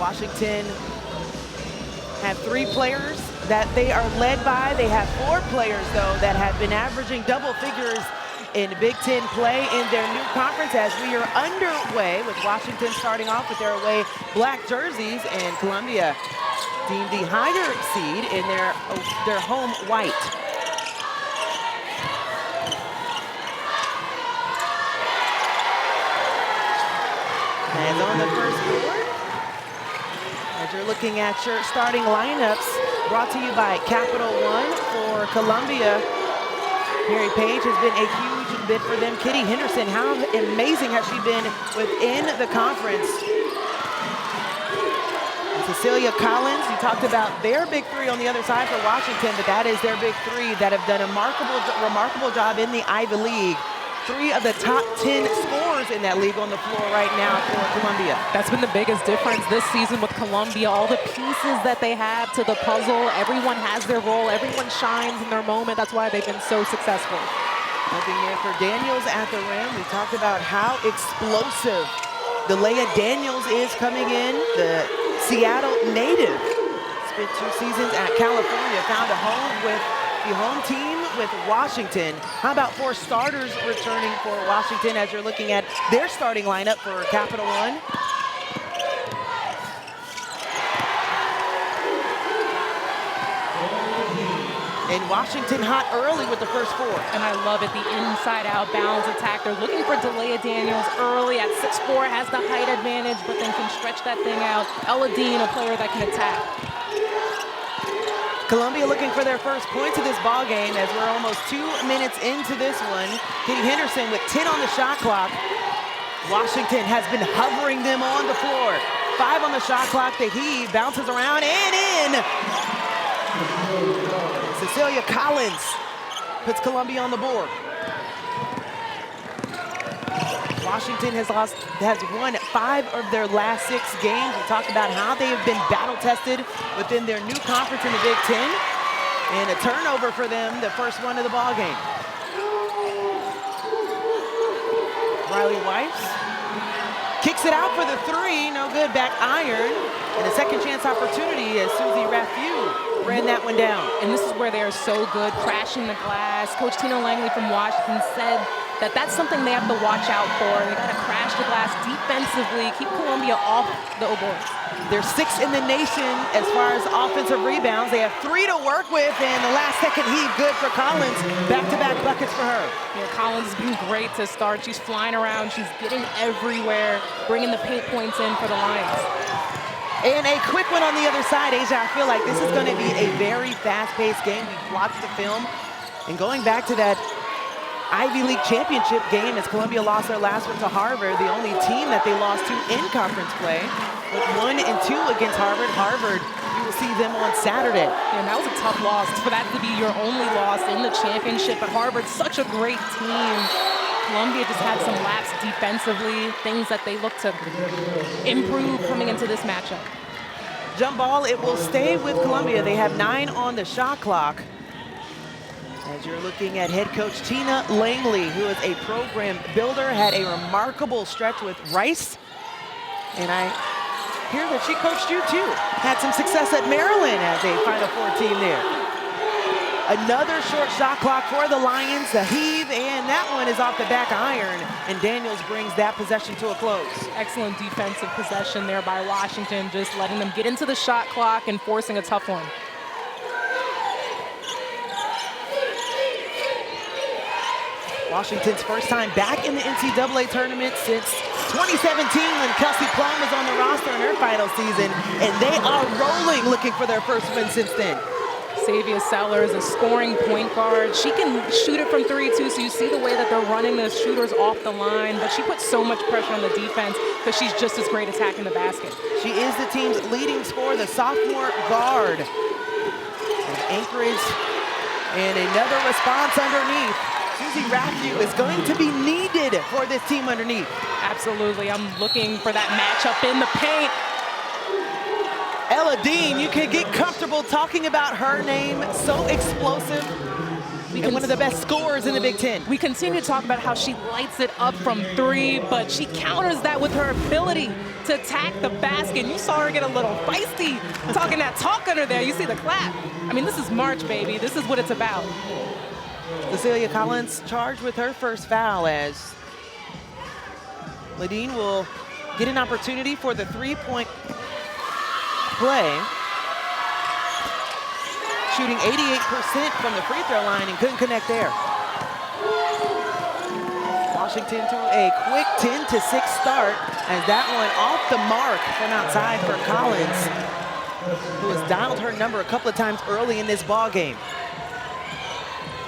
Washington have 3 players that they are led by. They have 4 players, though, that have been averaging double figures in Big Ten play in their new conference as we are underway with Washington starting off with their away black jerseys and Columbia deemed the higher seed in their home white. And on the first board, as you're looking at your starting lineups, brought to you by Capital One for Columbia. Mary Page has been a huge bid for them. Kitty Henderson, how amazing has she been within the conference? And Cecilia Collins, you talked about their big 3 on the other side for Washington, but that is their big 3 that have done a remarkable job in the Ivy League. 3 of the top 10 scorers in that league on the floor right now for Columbia. That's been the biggest difference this season with Columbia. All the pieces that they have to the puzzle, everyone has their role, everyone shines in their moment. That's why they've been so successful. Looking there for Daniels at the rim. We talked about how explosive Delia Daniels is coming in, the Seattle native. Spent 2 seasons at California, found a home with the home team with Washington. How about 4 starters returning for Washington as you're looking at their starting lineup for Capital One? And Washington hot early with the first 4. And I love it, the inside-out balance attack. They're looking for Delia Daniels early at 6'4", has the height advantage, but then can stretch that thing out. Ella Dean, a player that can attack. Columbia looking for their first points of this ball game as we're almost 2 minutes into this one. Kitty Henderson with 10 on the shot clock. Washington has been hovering them on the floor. 5 on the shot clock. The heave bounces around and in. Cecilia Collins puts Columbia on the board. Washington has won 5 of their last 6 games. We talked about how they have been battle-tested within their new conference in the Big Ten. And a turnover for them, the first one of the ball game. Riley Weiss kicks it out for the 3, no good, back iron. And a second chance opportunity as Susie Raffieux ran that one down. And this is where they are so good, crashing the glass. Coach Tina Langley from Washington said that that's something they have to watch out for. They got to crash the glass defensively, keep Columbia off the boards. They're 6th in the nation as far as offensive rebounds. They have 3 to work with, and the last second heave good for Collins. Back-to-back buckets for her. Yeah, Collins has been great to start. She's flying around, she's getting everywhere, bringing the paint points in for the Lions. And a quick one on the other side, Asia. I feel like this is going to be a very fast-paced game. We've watched the film, and going back to that Ivy League championship game as Columbia lost their last one to Harvard, the only team that they lost to in conference play, with 1 and 2 against Harvard. Harvard, you will see them on Saturday. And that was a tough loss for that to be your only loss in the championship. But Harvard's such a great team. Columbia just had some laps defensively, things that they look to improve coming into this matchup. Jump ball, it will stay with Columbia. They have 9 on the shot clock. As you're looking at head coach Tina Langley, who is a program builder, had a remarkable stretch with Rice. And I hear that she coached you too. Had some success at Maryland as a Final Four team there. Another short shot clock for the Lions, the heave, and that one is off the back iron. And Daniels brings that possession to a close. Excellent defensive possession there by Washington, just letting them get into the shot clock and forcing a tough one. Washington's first time back in the NCAA tournament since 2017 when Kelsey Plum was on the roster in her final season, and they are rolling, looking for their first win since then. Savia Sellers, a scoring point guard. She can shoot it from 3 too, so you see the way that they're running the shooters off the line, but she puts so much pressure on the defense because she's just as great attacking the basket. She is the team's leading scorer, the sophomore guard. And Anchorage, and another response underneath. Susie Raffieux is going to be needed for this team underneath. Absolutely, I'm looking for that matchup in the paint. Ella Dean, you can get comfortable talking about her name, so explosive. and one of the best scorers in the Big Ten. We continue to talk about how she lights it up from three, but she counters that with her ability to attack the basket. You saw her get a little feisty, talking that talk under there. You see the clap. I mean, this is March, baby. This is what it's about. Cecilia Collins charged with her first foul as Ladine will get an opportunity for the three-point play. Shooting 88% from the free throw line and couldn't connect there. Washington to a quick 10-6 start as that one off the mark from outside for Collins, who has dialed her number a couple of times early in this ball game.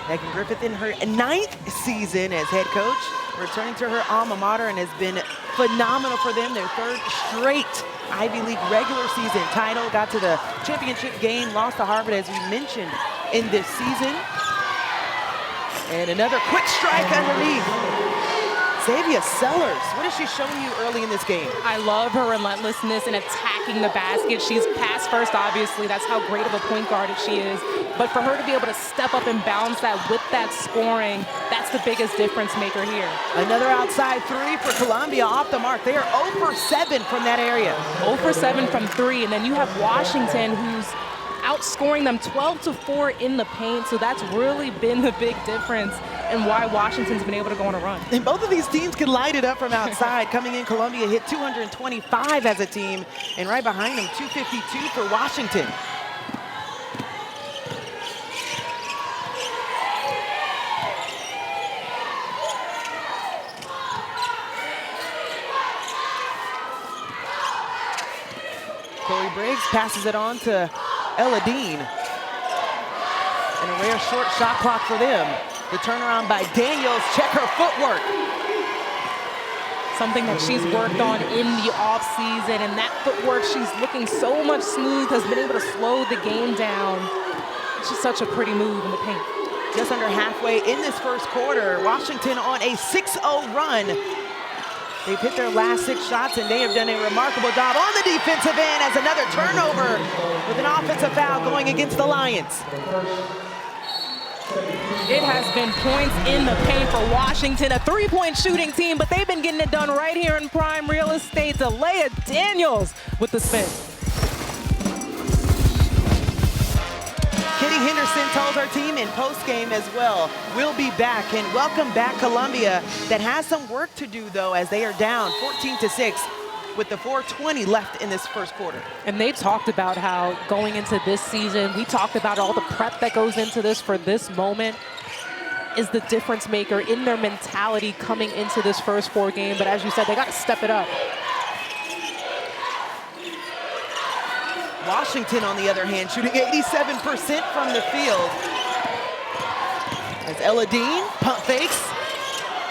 Megan Griffith in her 9th season as head coach, returning to her alma mater, and has been phenomenal for them. Their 3rd straight Ivy League regular season title. Got to the championship game, lost to Harvard, as we mentioned, in this season. And another quick strike underneath. Xavier Sellers, what is she showing you early in this game? I love her relentlessness in attacking the basket. She's pass first, obviously. That's how great of a point guard she is. But for her to be able to step up and balance that with that scoring, that's the biggest difference maker here. Another outside three for Columbia off the mark. They are 0 for 7 from that area. 0 for 7 from 3, and then you have Washington, who's outscoring them 12-4 in the paint. So that's really been the big difference and why Washington's been able to go on a run. And both of these teams can light it up from outside. Coming in, Columbia hit 225 as a team, and right behind them, 252 for Washington. Chloe Briggs passes it on to Ella Dean. And a rare short shot clock for them. The turnaround by Daniels. Check her footwork. Something that she's worked on in the offseason, and that footwork, she's looking so much smooth, has been able to slow the game down. It's just such a pretty move in the paint. Just under halfway in this first quarter, Washington on a 6-0 run. They've hit their last 6 shots, and they have done a remarkable job on the defensive end as another turnover with an offensive foul going against the Lions. It has been points in the paint for Washington, a 3-point shooting team, but they've been getting it done right here in prime real estate. Delia Daniels with the spin. Kitty Henderson told her team in postgame as well, we'll be back, and welcome back Columbia, that has some work to do though, as they are down 14-6 with the 4:20 left in this first quarter. And they talked about how going into this season, we talked about all the prep that goes into this for this moment is the difference maker in their mentality coming into this first 4 game. But as you said, they got to step it up. Washington, on the other hand, shooting 87% from the field. As Ella Dean pump fakes,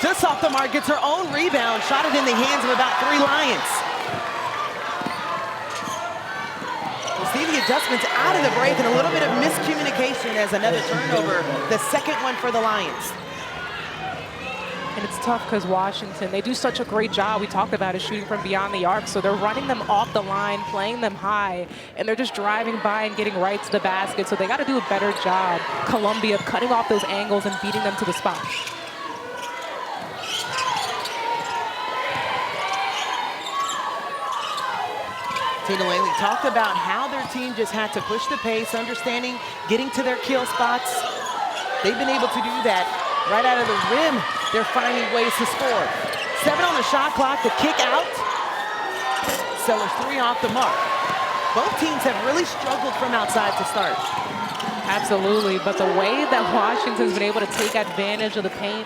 just off the mark, gets her own rebound, shot it in the hands of about 3 Lions. We'll see the adjustments out of the break and a little bit of miscommunication as another turnover, the second one for the Lions. And it's tough because Washington, they do such a great job. We talked about it, shooting from beyond the arc. So they're running them off the line, playing them high, and they're just driving by and getting right to the basket. So they got to do a better job, Columbia, cutting off those angles and beating them to the spot. Tina Langley talked about how their team just had to push the pace, understanding, getting to their kill spots. They've been able to do that right out of the rim. They're finding ways to score. 7 on the shot clock, the kick out. Sellers 3 off the mark. Both teams have really struggled from outside to start. Absolutely, but the way that Washington's been able to take advantage of the paint,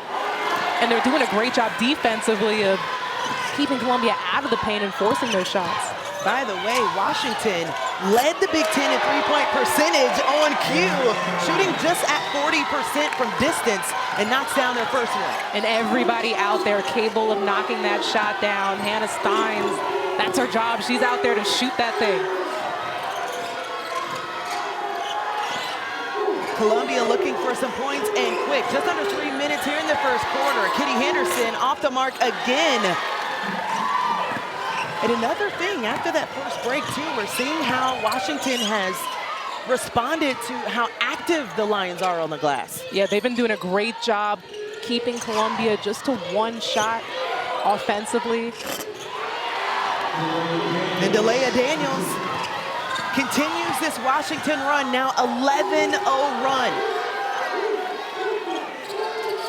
and they're doing a great job defensively of keeping Columbia out of the paint and forcing those shots. By the way, Washington led the Big Ten in three-point percentage on cue, shooting just at 40% from distance, and knocks down their first one. And everybody out there capable of knocking that shot down. Hannah Steins, that's her job. She's out there to shoot that thing. Columbia looking for some points and quick. Just under 3 minutes here in the first quarter. Kitty Henderson off the mark again. And another thing, after that first break too, we're seeing how Washington has responded to how active the Lions are on the glass. Yeah, they've been doing a great job keeping Columbia just to one shot offensively. And Delia Daniels continues this Washington run, now 11-0 run.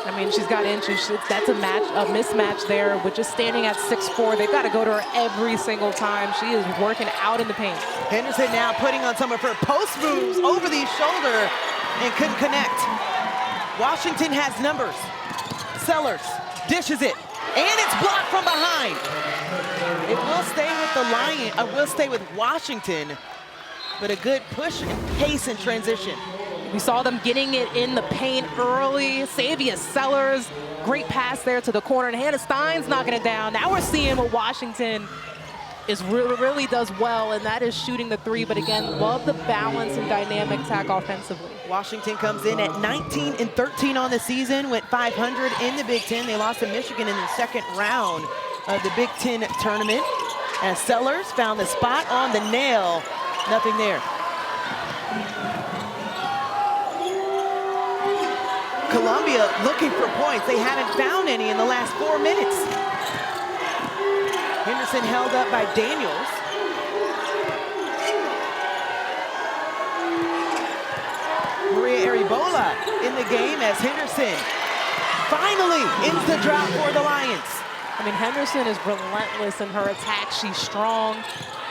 I mean, she's got inches. That's a mismatch there with just standing at 6'4". They've got to go to her every single time. She is working out in the paint. Henderson now putting on some of her post moves over the shoulder and couldn't connect. Washington has numbers. Sellers dishes it, and it's blocked from behind. It will stay with the Lions, will stay with Washington, but a good push and pace and transition. We saw them getting it in the paint early. Savia Sellers, great pass there to the corner, and Hannah Stein's knocking it down. Now we're seeing what Washington really does well, and that is shooting the three. But again, love the balance and dynamic attack offensively. Washington comes in at 19-13 on the season, went 500 in the Big Ten. They lost to Michigan in the second round of the Big Ten tournament. As Sellers found the spot on the nail, nothing there. Columbia looking for points. They haven't found any in the last 4 minutes. Henderson held up by Daniels. Maria Aribola in the game as Henderson finally ends the drought for the Lions. I mean, Henderson is relentless in her attack. She's strong.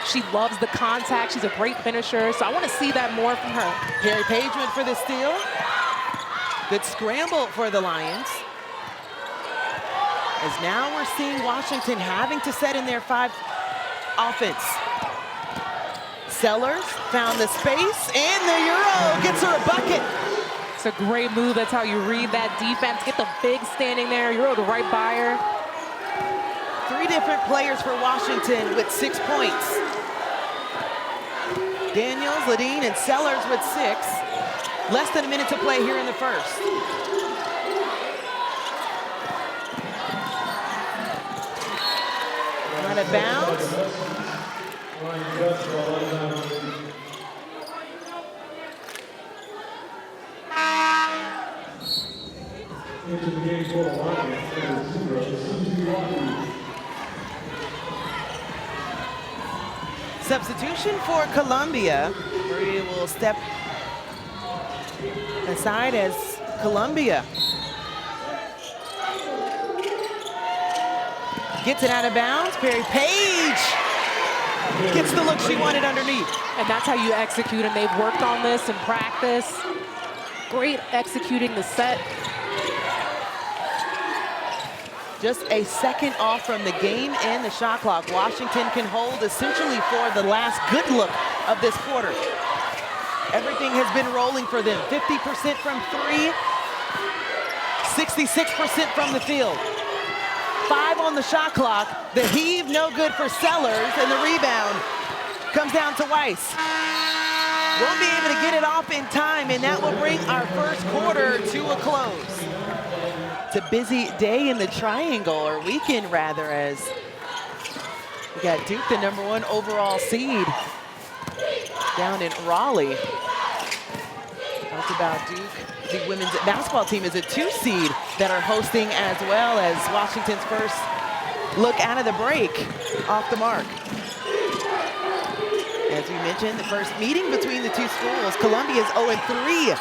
She loves the contact. She's a great finisher. So I want to see that more from her. Perry Page went for the steal. Good scramble for the Lions. As now we're seeing Washington having to set in their 5 offense. Sellers found the space, and the Euro gets her a bucket. It's a great move. That's how you read that defense. Get the big standing there. Euro to right by her. 3 different players for Washington with 6 points. Daniels, Ladine, and Sellers with 6. Less than a minute to play here in the first. Out of bounds. Substitution for Columbia. Maria will step aside as Columbia gets it out of bounds. Perry Page gets the look she wanted underneath. And that's how you execute, and they've worked on this in practice. Great executing the set. Just a second off from the game and the shot clock. Washington can hold essentially for the last good look of this quarter. Everything has been rolling for them. 50% from 3, 66% from the field. 5 on the shot clock. The heave, no good for Sellers, and the rebound comes down to Weiss. Won't be able to get it off in time, and that will bring our first quarter to a close. It's a busy day in the Triangle, or weekend rather, as we got Duke, the #1 overall seed, down in Raleigh. Talked about Duke. The women's basketball team is a 2 seed that are hosting, as well as Washington's first look out of the break off the mark. As we mentioned, the first meeting between the 2 schools. Columbia is 0-3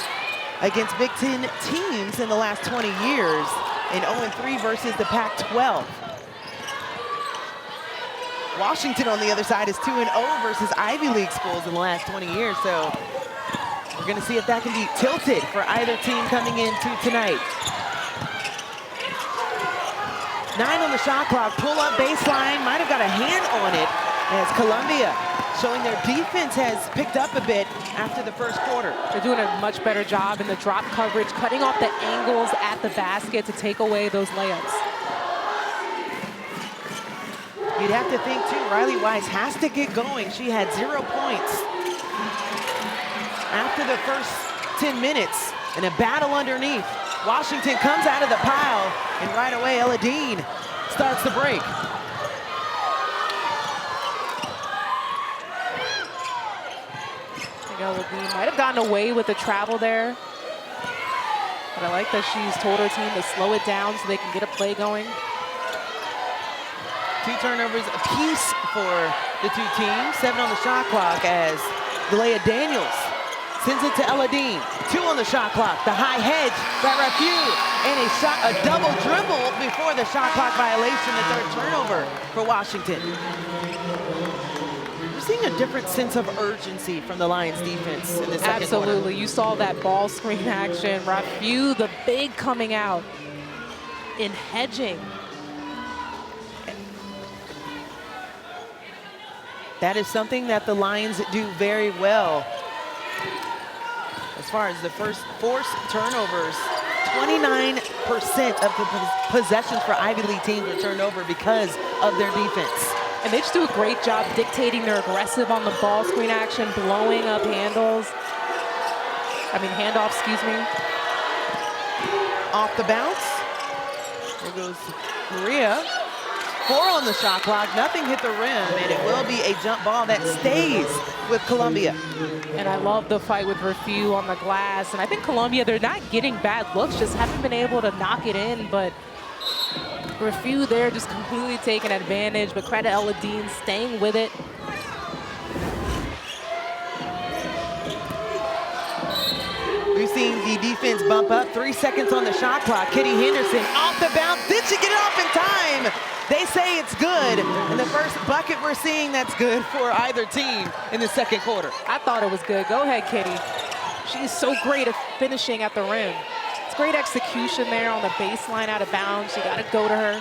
against Big Ten teams in the last 20 years, and 0-3 versus the Pac-12. Washington, on the other side, is 2-0 versus Ivy League schools in the last 20 years. So we're going to see if that can be tilted for either team coming into tonight. 9 on the shot clock. Pull up baseline. Might have got a hand on it, as Columbia showing their defense has picked up a bit after the first quarter. They're doing a much better job in the drop coverage, cutting off the angles at the basket to take away those layups. You'd have to think, too, Riley Weiss has to get going. She had 0 points after the first 10 minutes, and a battle underneath. Washington comes out of the pile, and right away, Ella Dean starts the break. know Levine might have gotten away with the travel there. But I like that she's told her team to slow it down so they can get a play going. 2 turnovers apiece for the 2 teams. 7 on the shot clock as Delia Daniels sends it to Eladine. 2 on the shot clock. The high hedge by Refu. And a double dribble before the shot clock violation. The 3rd turnover for Washington. We're seeing a different sense of urgency from the Lions defense in the second Absolutely. quarter. You saw that ball screen action. Refu, the big coming out in hedging. That is something that the Lions do very well. As far as the first forced turnovers, 29% of the possessions for Ivy League teams were turned over because of their defense. And they just do a great job dictating their aggressive on the ball screen action, blowing up handoffs, excuse me. Off the bounce. There goes Maria. 4 on the shot clock, nothing hit the rim, and it will be a jump ball that stays with Columbia. And I love the fight with Refu on the glass. And I think Columbia, they're not getting bad looks, just haven't been able to knock it in. But Refu there just completely taking advantage, but credit Eladine staying with it. We've seen the defense bump up. 3 seconds on the shot clock. Kitty Henderson off the bounce. Did she get it off in time? They say it's good. And the first bucket we're seeing that's good for either team in the second quarter. I thought it was good. Go ahead, Kitty. She's so great at finishing at the rim. It's great execution there on the baseline out of bounds. You got to go to her.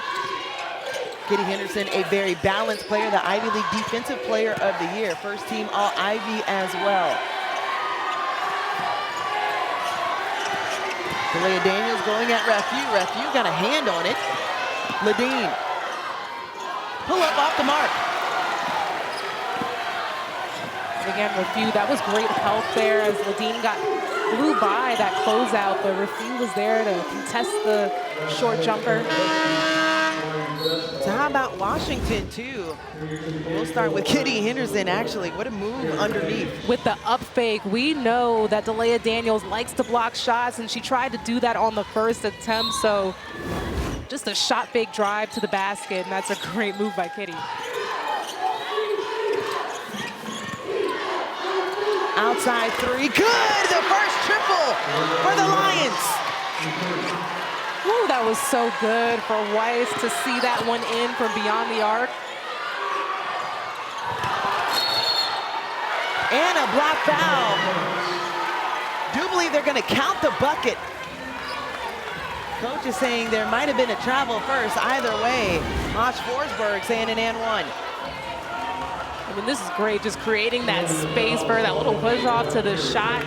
Kitty Henderson, a very balanced player, the Ivy League Defensive Player of the Year. First team All-Ivy as well. Delia Daniels going at Refu. Refu got a hand on it. Ladine. Pull up off the mark. Again, Refu, that was great help there as Ladine blew by that closeout, but Refu was there to contest the short jumper. So how about Washington, too? We'll start with Kitty Henderson, actually. What a move underneath. With the up fake, we know that Delia Daniels likes to block shots, and she tried to do that on the first attempt, so just a shot fake drive to the basket, and that's a great move by Kitty. Outside 3, good! The first triple for the Lions. Woo, that was so good for Weiss to see that one in from beyond the arc. And a block foul. Do believe they're going to count the bucket. Coach is saying there might have been a travel first. Either way, Mosh Forsberg saying an and 1. I mean, this is great, just creating that space for that little push off to the shot.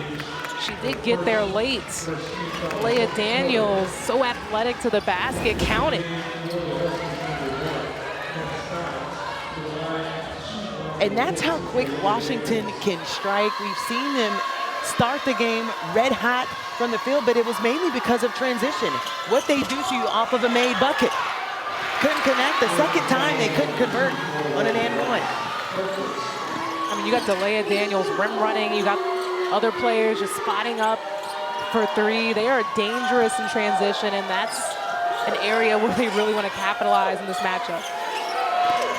She did get there late. Leah Daniels, so athletic to the basket, counted. And that's how quick Washington can strike. We've seen them start the game red hot from the field, but it was mainly because of transition. What they do to you off of a made bucket. Couldn't connect. The second time they couldn't convert on an and 1. I mean, you got Delia Daniels rim running. You got other players just spotting up for 3. They are dangerous in transition, and that's an area where they really want to capitalize in this matchup.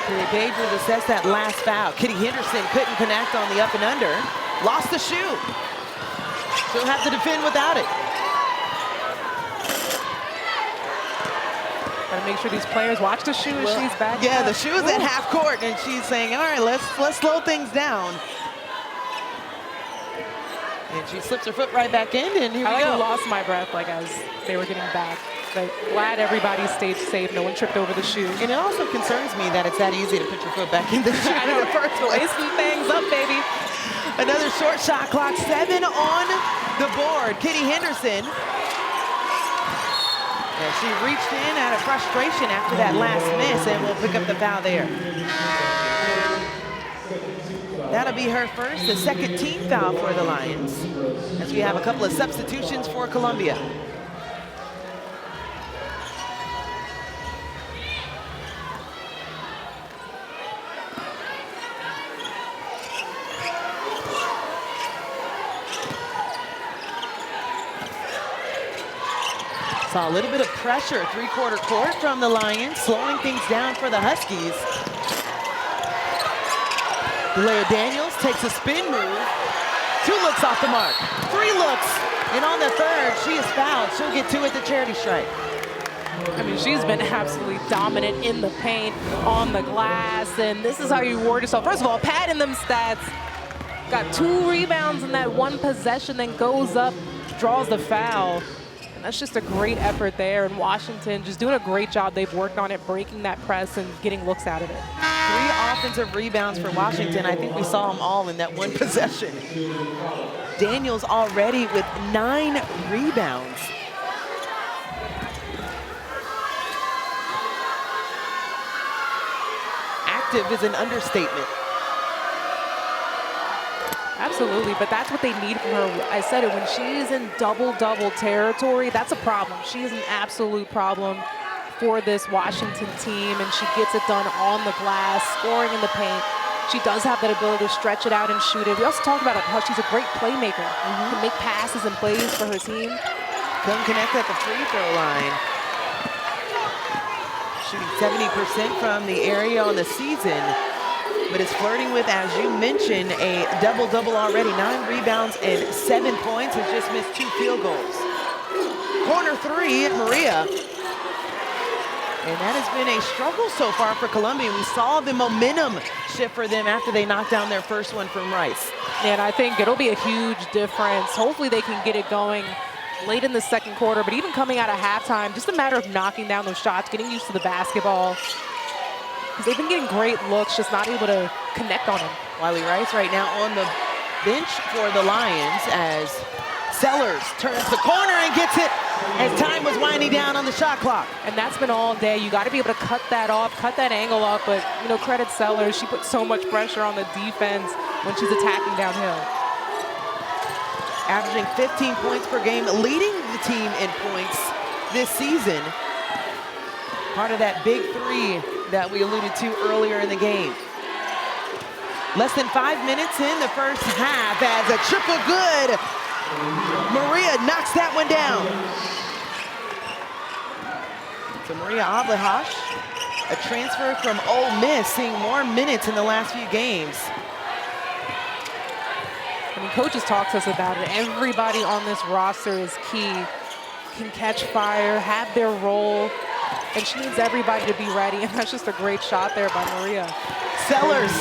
The Pagers assess that last foul. Kitty Henderson couldn't connect on the up and under. Lost the shoe. She'll have to defend without it. Gotta make sure these players watch the shoe as she's back. Yeah, the shoe is at half court, and she's saying, all right, let's slow things down. And she slips her foot right back in, and here we go. I lost my breath like as they were getting back. But glad everybody stayed safe. No one tripped over the shoe. And it also concerns me that it's that easy to put your foot back in the shoe in the first place. Lacing things up, baby. Another short shot clock. 7 on the board. Kitty Henderson. And she reached in out of frustration after that last miss, and will pick up the foul there. That'll be her first, the second team foul for the Lions, as we have a couple of substitutions for Columbia. Saw a little bit of pressure, three-quarter court from the Lions, slowing things down for the Huskies. Leah Daniels takes a spin move. 2 looks off the mark, 3 looks, and on the third, she is fouled. She'll get 2 at the charity stripe. I mean, she's been absolutely dominant in the paint, on the glass, and this is how you reward yourself. First of all, padding them stats. Got 2 rebounds in that 1 possession, then goes up, draws the foul. And that's just a great effort there. And Washington just doing a great job. They've worked on it, breaking that press and getting looks out of it. 3 offensive rebounds for Washington. I think we saw them all in that 1 possession. Daniels already with 9 rebounds. Active is an understatement. Absolutely, but that's what they need from her. I said it, when she's in double-double territory, that's a problem. She is an absolute problem for this Washington team, and she gets it done on the glass, scoring in the paint. She does have that ability to stretch it out and shoot it. We also talked about how she's a great playmaker, can make passes and plays for her team. Couldn't connect at the free throw line. Shooting 70% from the area on the season, but is flirting with, as you mentioned, a double-double already. 9 rebounds and 7 points, has just missed 2 field goals. Corner 3, Maria. And that has been a struggle so far for Columbia. We saw the momentum shift for them after they knocked down their first one from Rice. And I think it'll be a huge difference. Hopefully they can get it going late in the second quarter, but even coming out of halftime, just a matter of knocking down those shots, getting used to the basketball. Because they've been getting great looks, just not able to connect on them. Wiley Rice right now on the bench for the Lions as Sellers turns the corner and gets it as time was winding down on the shot clock. And that's been all day. You got to be able to cut that off, cut that angle off, but, you know, credit Sellers. She puts so much pressure on the defense when she's attacking downhill. Averaging 15 points per game, leading the team in points this season. Part of that big 3 that we alluded to earlier in the game. Less than 5 minutes in the first half as a triple good. Maria knocks that one down. So Maria Ablahash, a transfer from Ole Miss, seeing more minutes in the last few games. I mean, coaches talk to us about it. Everybody on this roster is key. Can catch fire, have their role, and she needs everybody to be ready, and that's just a great shot there by Maria. Sellers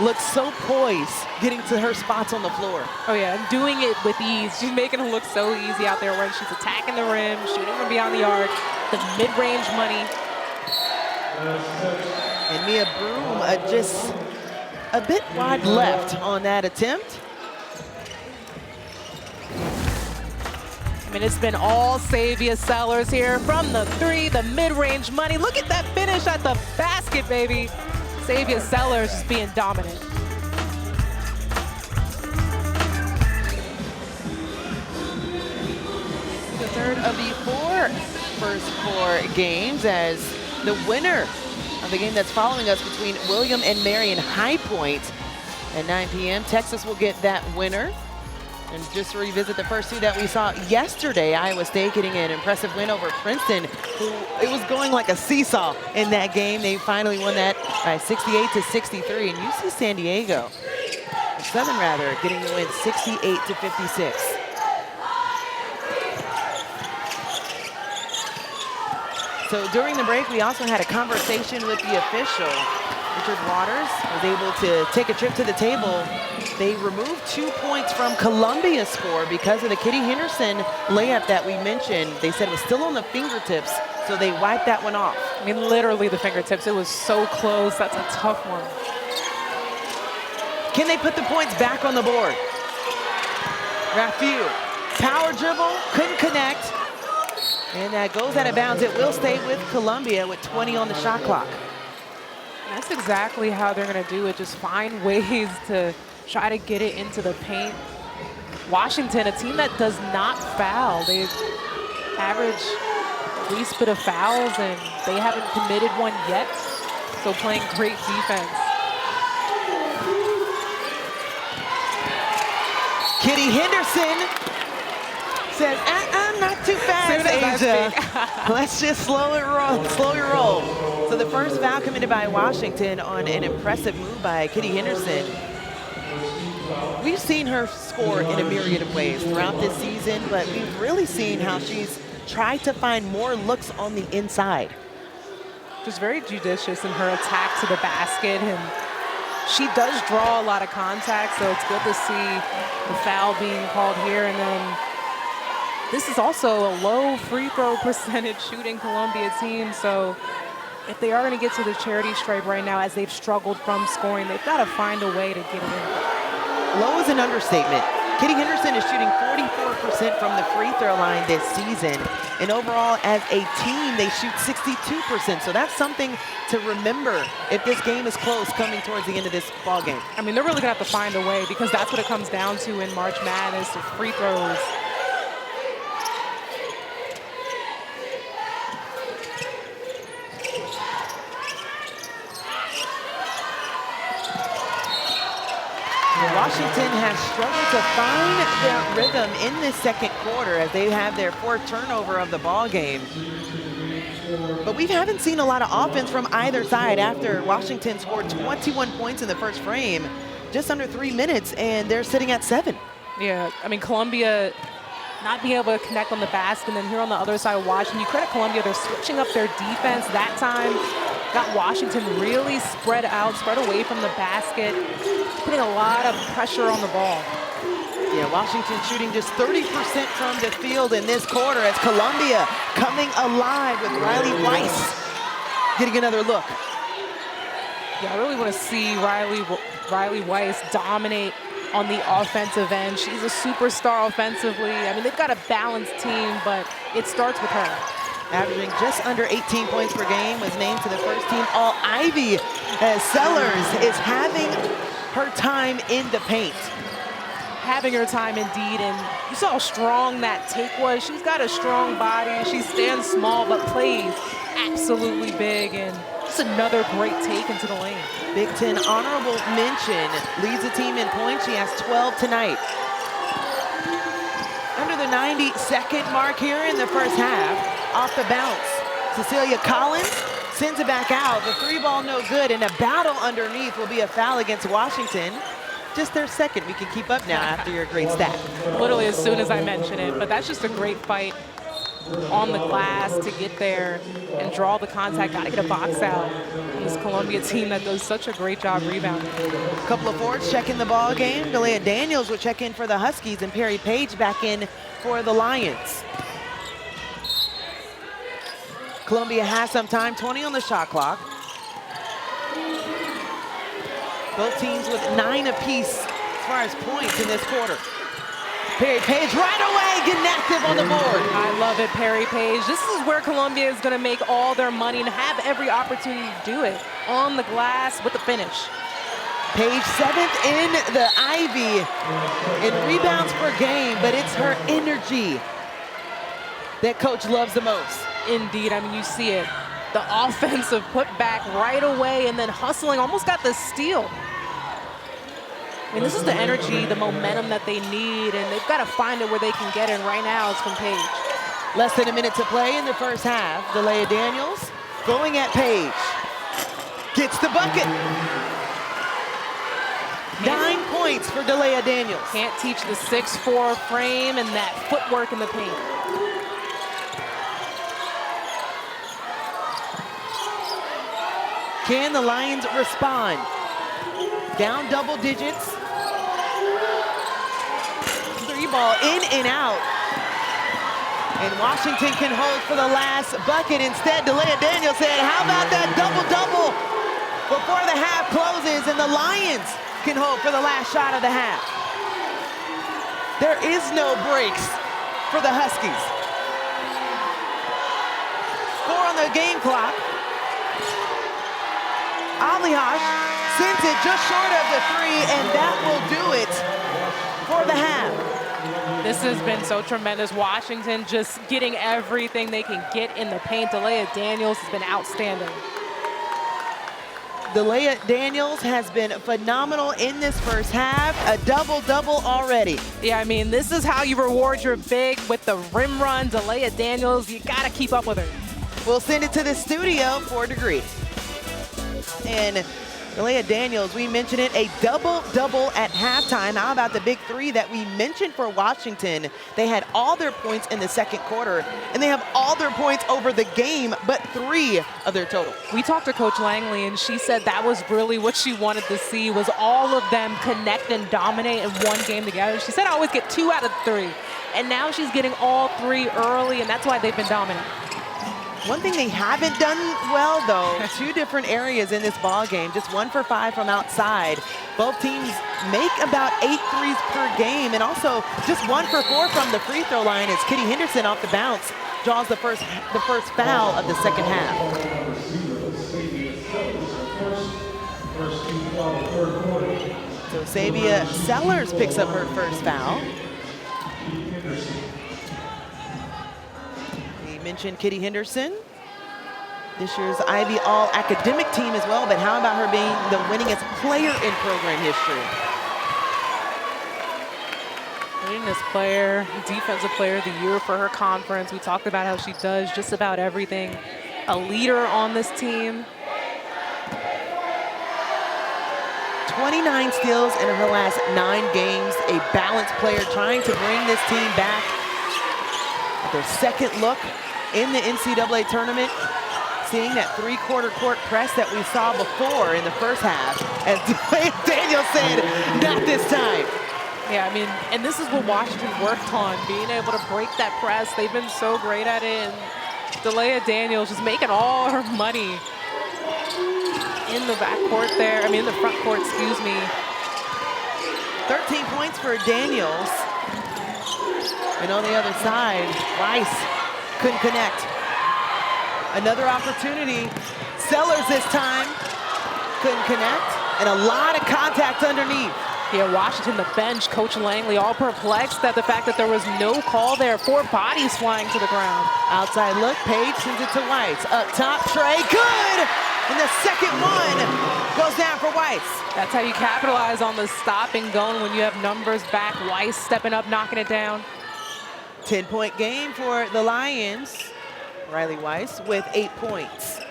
looks so poised, getting to her spots on the floor. Oh yeah, and doing it with ease. She's making it look so easy out there when she's attacking the rim, shooting from beyond the arc, the mid-range money. And Mia Broom just a bit wide left on that attempt. I mean, it's been all Savia Sellers here from the 3, the mid-range money. Look at that finish at the basket, baby. Savia Sellers is being dominant. The third of the first 4 games as the winner of the game that's following us between William and Marion High Point at 9 p.m. Texas will get that winner. And just to revisit the first 2 that we saw yesterday, Iowa State getting an impressive win over Princeton, who it was going like a seesaw in that game. They finally won that by 68-63. And UC San Diego, or Southern rather, getting the win 68-56. So during the break, we also had a conversation with the official. Richard Waters was able to take a trip to the table. They removed 2 points from Columbia's score because of the Kitty Henderson layup that we mentioned. They said it was still on the fingertips, so they wiped that one off. I mean, literally the fingertips. It was so close. That's a tough one. Can they put the points back on the board? Rafiu, power dribble, couldn't connect. And that goes out of bounds. It will stay with Columbia with 20 on the shot clock. That's exactly how they're going to do it. Just find ways to try to get it into the paint. Washington, a team that does not foul. They average the least bit of fouls, and they haven't committed one yet. So playing great defense. Kitty Henderson says, not too fast, Asia. Let's just slow your roll. So the first foul committed by Washington on an impressive move by Kitty Henderson. We've seen her score in a myriad of ways throughout this season, but we've really seen how she's tried to find more looks on the inside. Just very judicious in her attack to the basket, and she does draw a lot of contact, so it's good to see the foul being called here. And then this is also a low free throw percentage shooting Columbia team, so if they are going to get to the charity stripe right now, as they've struggled from scoring, they've got to find a way to get it in. Low is an understatement. Kitty Henderson is shooting 44% from the free throw line this season. And overall, as a team, they shoot 62%. So that's something to remember if this game is close coming towards the end of this ball game. I mean, they're really going to have to find a way, because that's what it comes down to in March Madness, the free throws. Washington has struggled to find their rhythm in this second quarter as they have their fourth turnover of the ball game. But we haven't seen a lot of offense from either side after Washington scored 21 points in the first frame, just under 3 minutes, and they're sitting at 7. Yeah, I mean, Columbia not being able to connect on the basket, and then here on the other side, Washington, you credit Columbia, they're switching up their defense that time. Got Washington really spread out, spread away from the basket, putting a lot of pressure on the ball. Yeah, Washington shooting just 30% from the field in this quarter as Columbia coming alive with Riley Weiss getting another look. Yeah, I really want to see Riley Weiss dominate on the offensive end. She's a superstar offensively. I mean, they've got a balanced team, but it starts with her. Averaging just under 18 points per game, was named to the first team All-Ivy as Sellers is having her time in the paint. Having her time indeed, and you saw how strong that take was. She's got a strong body. She stands small but plays absolutely big, and just another great take into the lane. Big Ten honorable mention, leads the team in points. She has 12 tonight. Under the 90-second mark here in the first half. Off the bounce, Cecilia Collins sends it back out. The three ball no good, and a battle underneath will be a foul against Washington. Just their second. We can keep up now after your great stat. Literally as soon as I mention it, but that's just a great fight on the glass to get there and draw the contact. Got to get a box out. And this Columbia team that does such a great job rebounding. A couple of forwards checking the ball game. Delia Daniels will check in for the Huskies, and Perry Page back in for the Lions. Columbia has some time, 20 on the shot clock. Both teams with 9 apiece as far as points in this quarter. Perry Page right away getting active on the board. I love it, Perry Page. This is where Columbia is going to make all their money and have every opportunity to do it on the glass with the finish. Page 7th in the Ivy in rebounds per game, but it's her energy that coach loves the most. Indeed, I mean, you see it. The offensive putback right away and then hustling, almost got the steal. I mean, this is the energy, the momentum that they need, and they've got to find it where they can get it. Right now, it's from Page. Less than a minute to play in the first half. Delia Daniels going at Page. Gets the bucket. 9 points for Delia Daniels. Can't teach the 6'4" frame and that footwork in the paint. Can the Lions respond? Down double digits. Three ball in and out. And Washington can hold for the last bucket. Instead, Delia Daniels said, how about that double-double before the half closes, and the Lions can hold for the last shot of the half. There is no breaks for the Huskies. 4 on the game clock. Alihash sends it just short of the 3, and that will do it for the half. This has been so tremendous. Washington just getting everything they can get in the paint. Delia Daniels has been outstanding. Delia Daniels has been phenomenal in this first half. A double-double already. Yeah, I mean, this is how you reward your big with the rim run. Delia Daniels, you got to keep up with her. We'll send it to the studio for Degree. And Delia Daniels, we mentioned it, a double-double at halftime. How about the big three that we mentioned for Washington? They had all their points in the second quarter, and they have all their points over the game, but 3 of their total. We talked to Coach Langley, and she said that was really what she wanted to see, was all of them connect and dominate in one game together. She said I always get 2 out of 3, and now she's getting all 3 early, and that's why they've been dominant. One thing they haven't done well, though, 2 different areas in this ball game, just 1 for 5 from outside. Both teams make about 8 threes per game, and also just 1 for 4 from the free throw line as Kitty Henderson off the bounce draws the first foul of the second half. So Savia Sellers picks up her first foul. Mentioned Kitty Henderson, this year's Ivy All-Academic team as well, but how about her being the winningest player in program history? Winningest player, defensive player of the year for her conference. We talked about how she does just about everything. A leader on this team. 29 steals in her last 9 games, a balanced player trying to bring this team back. Their second look in the NCAA tournament, seeing that 3-quarter court press that we saw before in the first half. As Daniel said, not this time. Yeah, I mean, and this is what Washington worked on, being able to break that press. They've been so great at it, and Delia Daniels just making all her money in the backcourt there. I mean, in the front court, excuse me. 13 points for Daniels. And on the other side, Rice couldn't connect. Another opportunity. Sellers this time couldn't connect. And a lot of contact underneath. Yeah, Washington, the bench, Coach Langley, all perplexed at the fact that there was no call there. 4 bodies flying to the ground. Outside look, Page sends it to Weiss. Up top, Trey, good! And the second one goes down for Weiss. That's how you capitalize on the stop and going when you have numbers back. Weiss stepping up, knocking it down. 10-point game for the Lions. Riley Weiss with 8 points.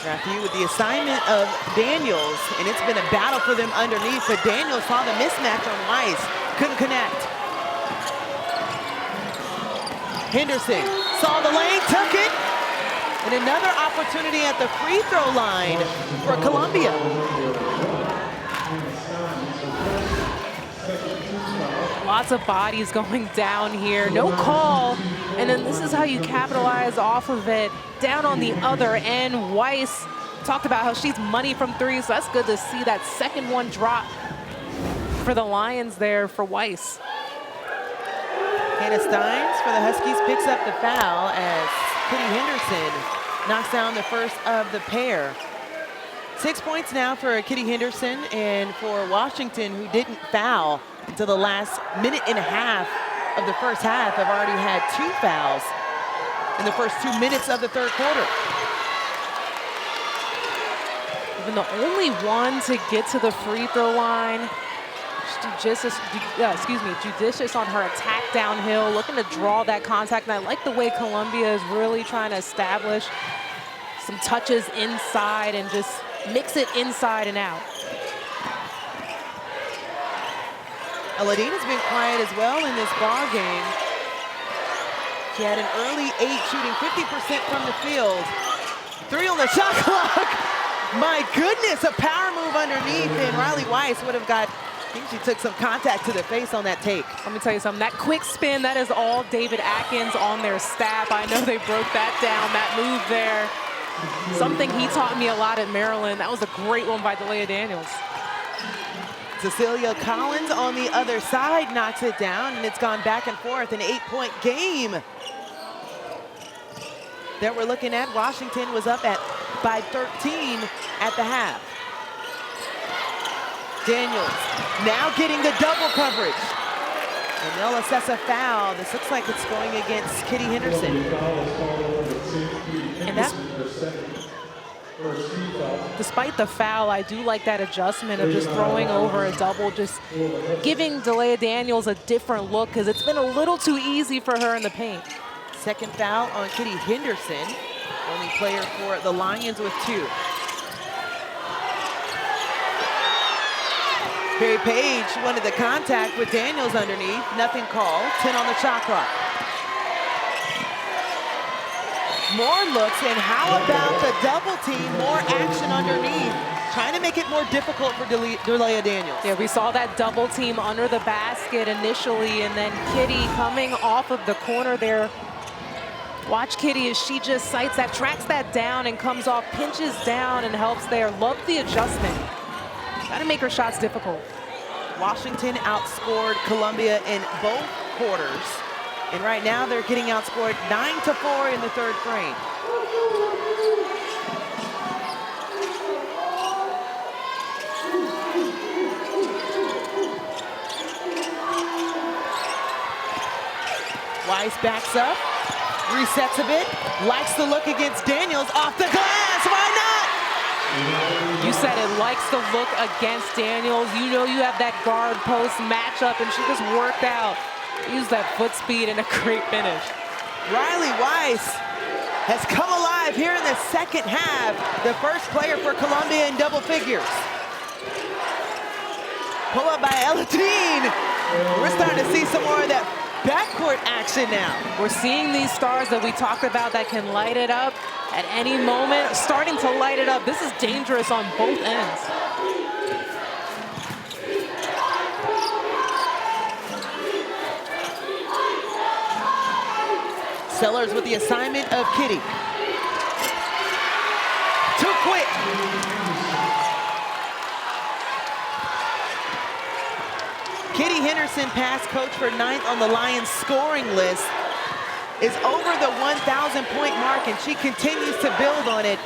Matthew with the assignment of Daniels, and it's been a battle for them underneath, but Daniels saw the mismatch on Weiss, couldn't connect. Henderson saw the lane, took it, and another opportunity at the free throw line for Columbia. Lots of bodies going down here, no call, and then this is how you capitalize off of it. Down on the other end, Weiss talked about how she's money from 3, so that's good to see that second one drop for the Lions there for Weiss. Hannah Steins for the Huskies picks up the foul as Kitty Henderson knocks down the first of the pair. 6 points now for Kitty Henderson, and for Washington, who didn't foul until the last minute and a half of the first half, have already had 2 fouls in the first 2 minutes of the third quarter. Even the only one to get to the free throw line. Judicious on her attack downhill, looking to draw that contact. And I like the way Columbia is really trying to establish some touches inside and just mix it inside and out. Aladina's been quiet as well in this ball game. She had an early 8, shooting 50% from the field. 3 on the shot clock. My goodness, a power move underneath, and Riley Weiss would have got, I think she took some contact to the face on that take. Let me tell you something, that quick spin, that is all David Atkins on their staff. I know they broke that down, that move there. Something he taught me a lot at Maryland. That was a great one by Delia Daniels. Cecilia Collins on the other side knocks it down, and it's gone back and forth. An 8-point game that we're looking at. Washington was up by 13 at the half. Daniels now getting the double coverage. And they'll assess a foul. This looks like it's going against Kitty Henderson. And that, despite the foul, I do like that adjustment of just throwing over a double, just giving Delia Daniels a different look because it's been a little too easy for her in the paint. Second foul on Kitty Henderson, only player for the Lions with 2. Perry Page wanted the contact with Daniels underneath, nothing called, 10 on the shot clock. More looks, and how about the double team, more action underneath, trying to make it more difficult for Delia Daniels. Yeah, we saw that double team under the basket initially, and then Kitty coming off of the corner there. Watch Kitty as she just sights that, tracks that down and comes off, pinches down and helps there. Love the adjustment. Got to make her shots difficult. Washington outscored Columbia in both quarters. And right now they're getting outscored 9-4 in the third frame. Weiss backs up, resets a bit, likes the look against Daniels, off the glass, why not? You said it, likes the look against Daniels. You know you have that guard post matchup, and she just worked out. Use that foot speed and a great finish. Riley Weiss has come alive here in the second half. The first player for Columbia in double figures. Pull up by Eladine. We're starting to see some more of that backcourt action now. We're seeing these stars that we talked about that can light it up at any moment, starting to light it up. This is dangerous on both ends. Sellers with the assignment of Kitty. Too quick. Kitty Henderson, past coach for 9th on the Lions scoring list, is over the 1,000-point mark, and she continues to build on it.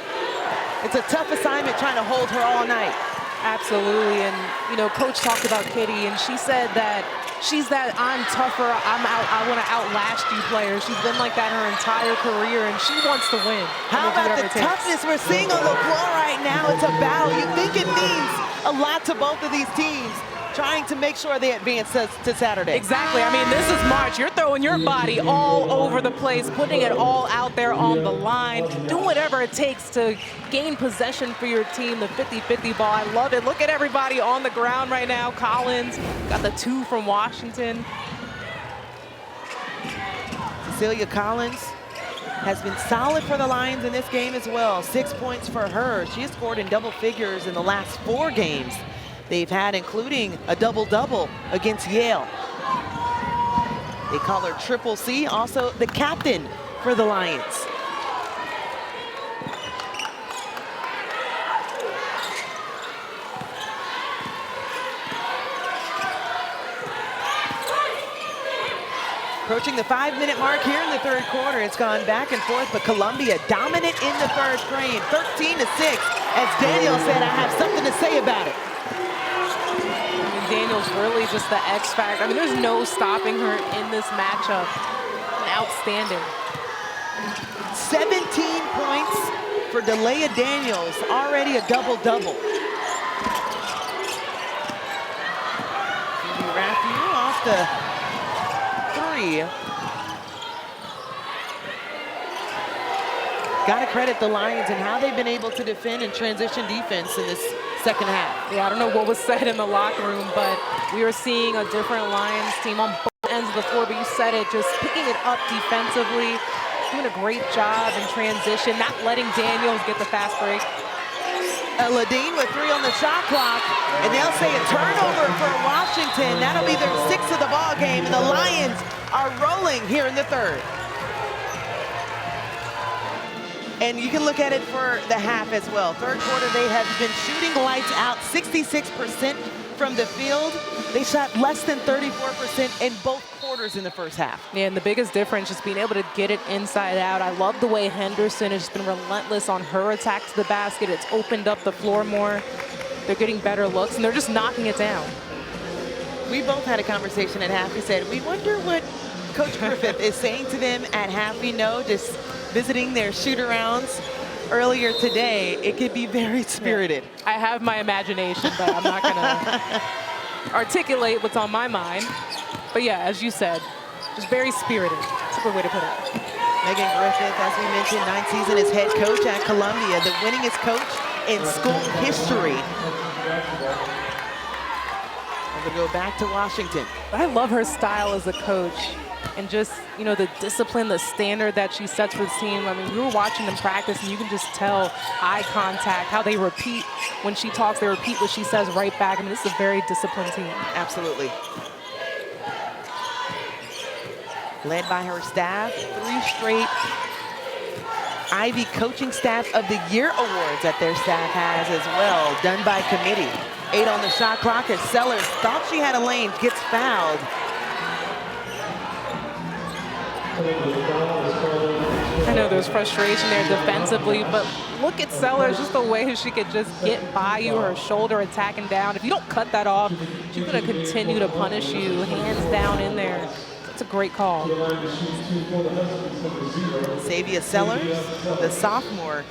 It's a tough assignment trying to hold her all night. Absolutely, and you know, Coach talked about Kitty, and she said that she's that I'm tougher, I want to outlast you player. She's been like that her entire career, and she wants to win. How about the toughness we're seeing on the floor right now? It's a battle. You think it means a lot to both of these teams, trying to make sure they advance to Saturday. Exactly. I mean, this is March. You're throwing your body all over the place, putting it all out there on the line, doing whatever it takes to gain possession for your team, the 50-50 ball. I love it. Look at everybody on the ground right now. Collins got the 2 from Washington. Cecilia Collins has been solid for the Lions in this game as well. 6 points for her. She has scored in double figures in the last 4 games they've had, including a double-double against Yale. They call her Triple C, also the captain for the Lions. Approaching the 5-minute mark here in the third quarter. It's gone back and forth, but Columbia dominant in the third frame, 13-6. As Daniel said, I have something to say about it. Daniels really just the X factor. I mean, there's no stopping her in this matchup. Outstanding. 17 points for Delia Daniels, already a double-double. Raphael off the 3. Got to credit the Lions and how they've been able to defend and transition defense in this second half. Yeah, I don't know what was said in the locker room, but we are seeing a different Lions team on both ends of the floor, but you said it, just picking it up defensively, doing a great job in transition, not letting Daniels get the fast break. Ladine with 3 on the shot clock, and they'll say a turnover for Washington. That'll be their 6th of the ball game, and the Lions are rolling here in the third. And you can look at it for the half as well. Third quarter, they have been shooting lights out, 66% from the field. They shot less than 34% in both quarters in the first half. Yeah, and the biggest difference is being able to get it inside out. I love the way Henderson has been relentless on her attack to the basket. It's opened up the floor more. They're getting better looks, and they're just knocking it down. We both had a conversation at half. We said, we wonder what Coach Griffith is saying to them at half. We know, just visiting their shoot-arounds earlier today, it could be very spirited. I have my imagination, but I'm not going to articulate what's on my mind. But yeah, as you said, just very spirited. That's a good way to put it. Megan Griffith, as we mentioned, 9th season as head coach at Columbia, the winningest coach in school history. I'm going to go back to Washington. I love her style as a coach. And just, you know, the discipline, the standard that she sets for the team. I mean, we were watching them practice, and you can just tell eye contact, how they repeat when she talks, they repeat what she says right back. I mean, this is a very disciplined team. Absolutely. Led by her staff, 3 straight Ivy Coaching Staff of the Year awards that their staff has as well, done by committee. 8 on the shot clock as Sellers thought she had a lane, gets fouled. I know there's frustration there defensively, but look at Sellers, just the way she could just get by you, her shoulder attacking down. If you don't cut that off, she's going to continue to punish you, hands down in there. It's a great call. Savia Sellers, the sophomore,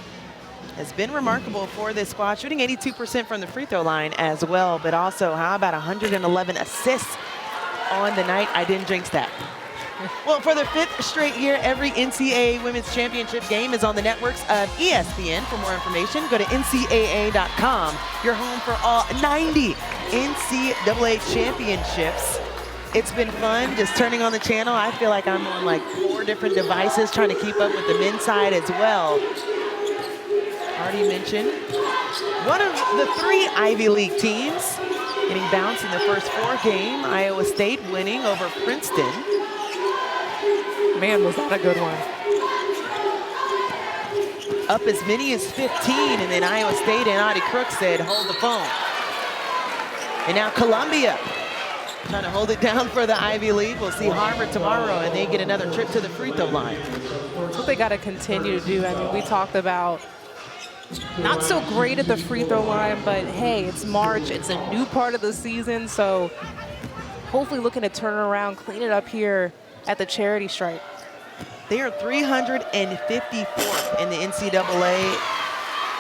has been remarkable for this squad, shooting 82% from the free throw line as well, but also how about 111 assists on the night? I didn't jinx that. Well, for the 5th straight year, every NCAA Women's Championship game is on the networks of ESPN. For more information, go to ncaa.com. Your home for all 90 NCAA championships. It's been fun just turning on the channel. I feel like I'm on like 4 different devices trying to keep up with the men's side as well. Already mentioned one of the 3 Ivy League teams getting bounced in the first 4 game. Iowa State winning over Princeton. Man, was that a good one. Up as many as 15, and then Iowa State and Audie Crook said, hold the phone. And now Columbia trying to hold it down for the Ivy League. We'll see Harvard tomorrow, and they get another trip to the free throw line. That's what they got to continue to do. I mean, we talked about not so great at the free throw line, but hey, it's March. It's a new part of the season, so hopefully looking to turn around, clean it up here at the charity stripe. They are 354th in the NCAA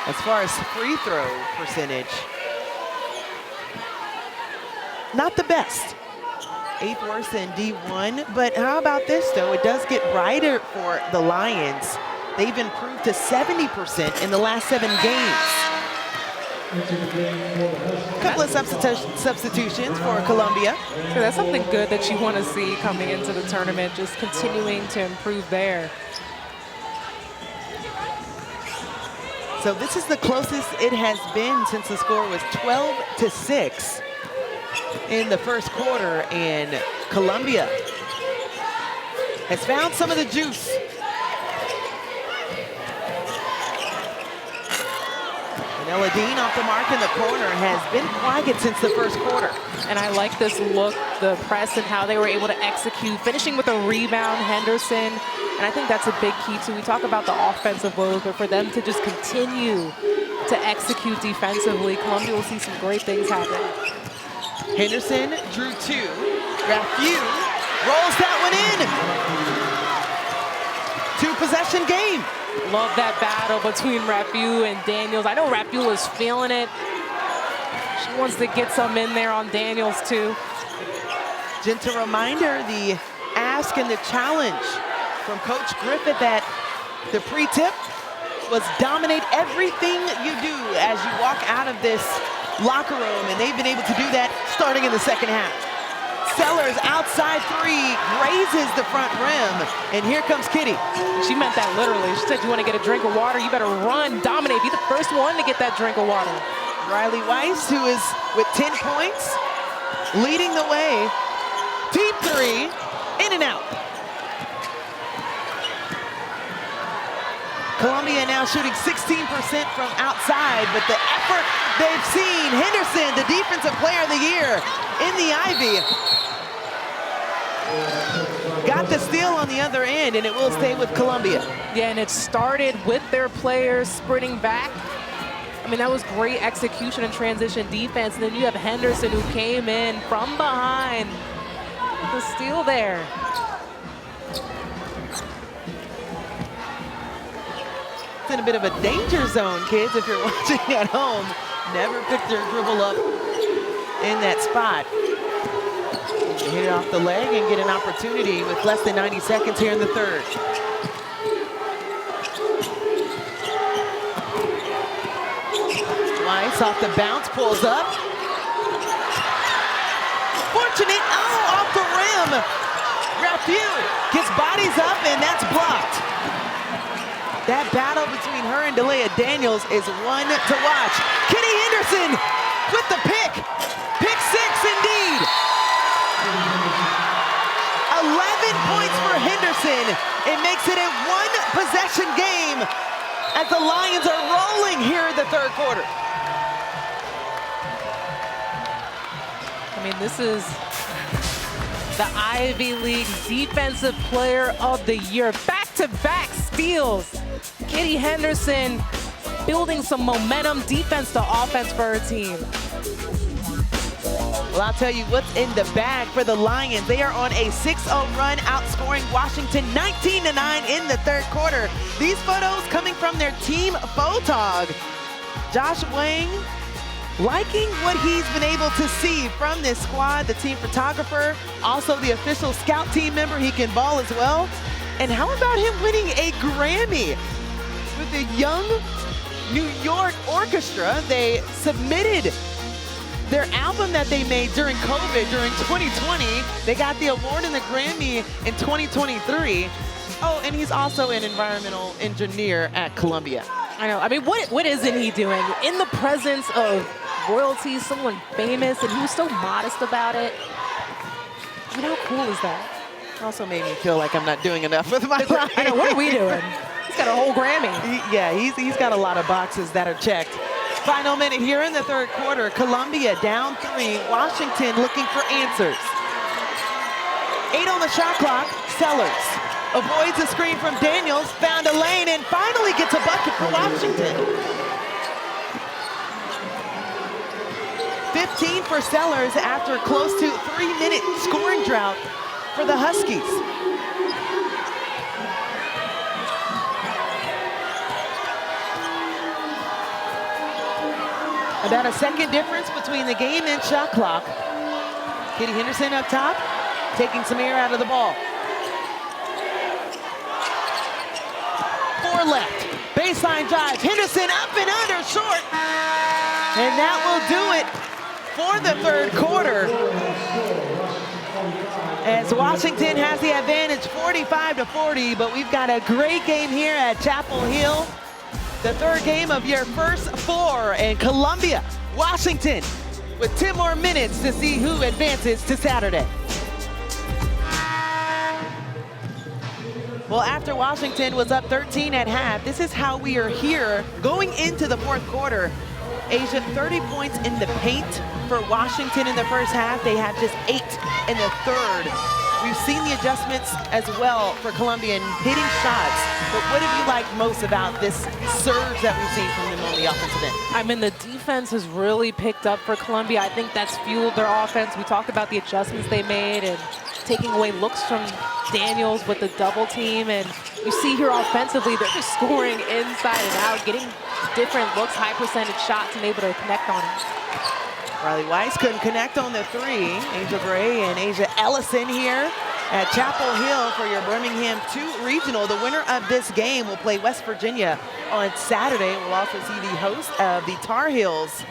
as far as free throw percentage. Not the best. 8th worst in D1, but how about this though? It does get brighter for the Lions. They've improved to 70% in the last 7 games. A couple of substitutions for Columbia. So that's something good that you want to see coming into the tournament, just continuing to improve there. So this is the closest it has been since the score was 12-6 in the first quarter, and Columbia has found some of the juice. Eladine off the mark in the corner, has been quiet since the first quarter. And I like this look, the press, and how they were able to execute, finishing with a rebound, Henderson. And I think that's a big key too. We talk about the offensive woes, but for them to just continue to execute defensively, Columbia will see some great things happen. Henderson drew 2. Raphew rolls that one in. 2-possession game. Love that battle between Raphew and Daniels. I know Raphew was feeling it. She wants to get some in there on Daniels too. Gentle reminder, the ask and the challenge from Coach Griffith that the pre-tip was dominate everything you do as you walk out of this locker room, and they've been able to do that starting in the second half. Sellers outside 3, grazes the front rim, and here comes Kitty. She meant that literally. She said, you want to get a drink of water, you better run, dominate, be the first one to get that drink of water. Riley Weiss, who is with 10 points, leading the way. Deep 3, in and out. Columbia now shooting 16% from outside, but the effort they've seen. Henderson, the defensive player of the year in the Ivy. Got the steal on the other end, and it will stay with Columbia. Yeah, and it started with their players sprinting back. I I mean, that was great execution and transition defense. And then you have Henderson, who came in from behind with the steal there. It's in a bit of a danger zone, kids, if you're watching at home. Never pick their dribble up in that spot. Hit it off the leg and get an opportunity with less than 90 seconds here in the third. Weiss off the bounce, pulls up. Fortunate, oh, off the rim. Rafiu gets bodies up, and that's blocked. That battle between her and Delia Daniels is one to watch. Kitty Henderson with the pick. Pick six, indeed. 11 points for Henderson. It makes it a one-possession game as the Lions are rolling here in the third quarter. I mean, this is the Ivy League Defensive Player of the Year. Back-to-back steals. Kitty Henderson building some momentum, defense to offense for her team. Well, I'll tell you what's in the bag for the Lions. They are on a 6-0 run, outscoring Washington 19-9 in the third quarter. These photos coming from their team photog. Josh Wang liking what he's been able to see from this squad, the team photographer, also the official scout team member. He can ball as well. And how about him winning a Grammy with the Young New York Orchestra? They submitted their album that they made during COVID, during 2020. They got the award and the Grammy in 2023. Oh, and he's also an environmental engineer at Columbia. I know. I mean, what isn't he doing? In the presence of royalty, someone famous, and he was so modest about it. I mean, how cool is that? Also made me feel like I'm not doing enough with my life. I know, what are we doing? He's got a whole Grammy. He's got a lot of boxes that are checked. Final minute here in the third quarter. Columbia down 3. Washington looking for answers. 8 on the shot clock. Sellers avoids a screen from Daniels, found a lane, and finally gets a bucket for Washington. 15 for Sellers after a close to 3-minute scoring drought for the Huskies. About a second difference between the game and shot clock. Kitty Henderson up top, taking some air out of the ball. 4 left, baseline drive. Henderson up and under, short. And that will do it for the third quarter, as Washington has the advantage 45-40, but we've got a great game here at Chapel Hill. The third game of your first 4, and Columbia, Washington, with 10 more minutes to see who advances to Saturday. Well, after Washington was up 13 at half, this is how we are here going into the fourth quarter. Asia, 30 points in the paint for Washington in the first half. They had just 8 in the third. We've seen the adjustments as well for Columbia in hitting shots. But what have you liked most about this surge that we've seen from them on the offensive end? I mean, the defense has really picked up for Columbia. I think that's fueled their offense. We talked about the adjustments they made and taking away looks from Daniels with the double team. And you see here offensively, they're just scoring inside and out, getting different looks, high percentage shots, and able to connect on it. Riley Weiss couldn't connect on the 3. Angel Gray and Asia Ellison here at Chapel Hill for your Birmingham 2 regional. The winner of this game will play West Virginia on Saturday. We'll also see the host of the Tar Heels,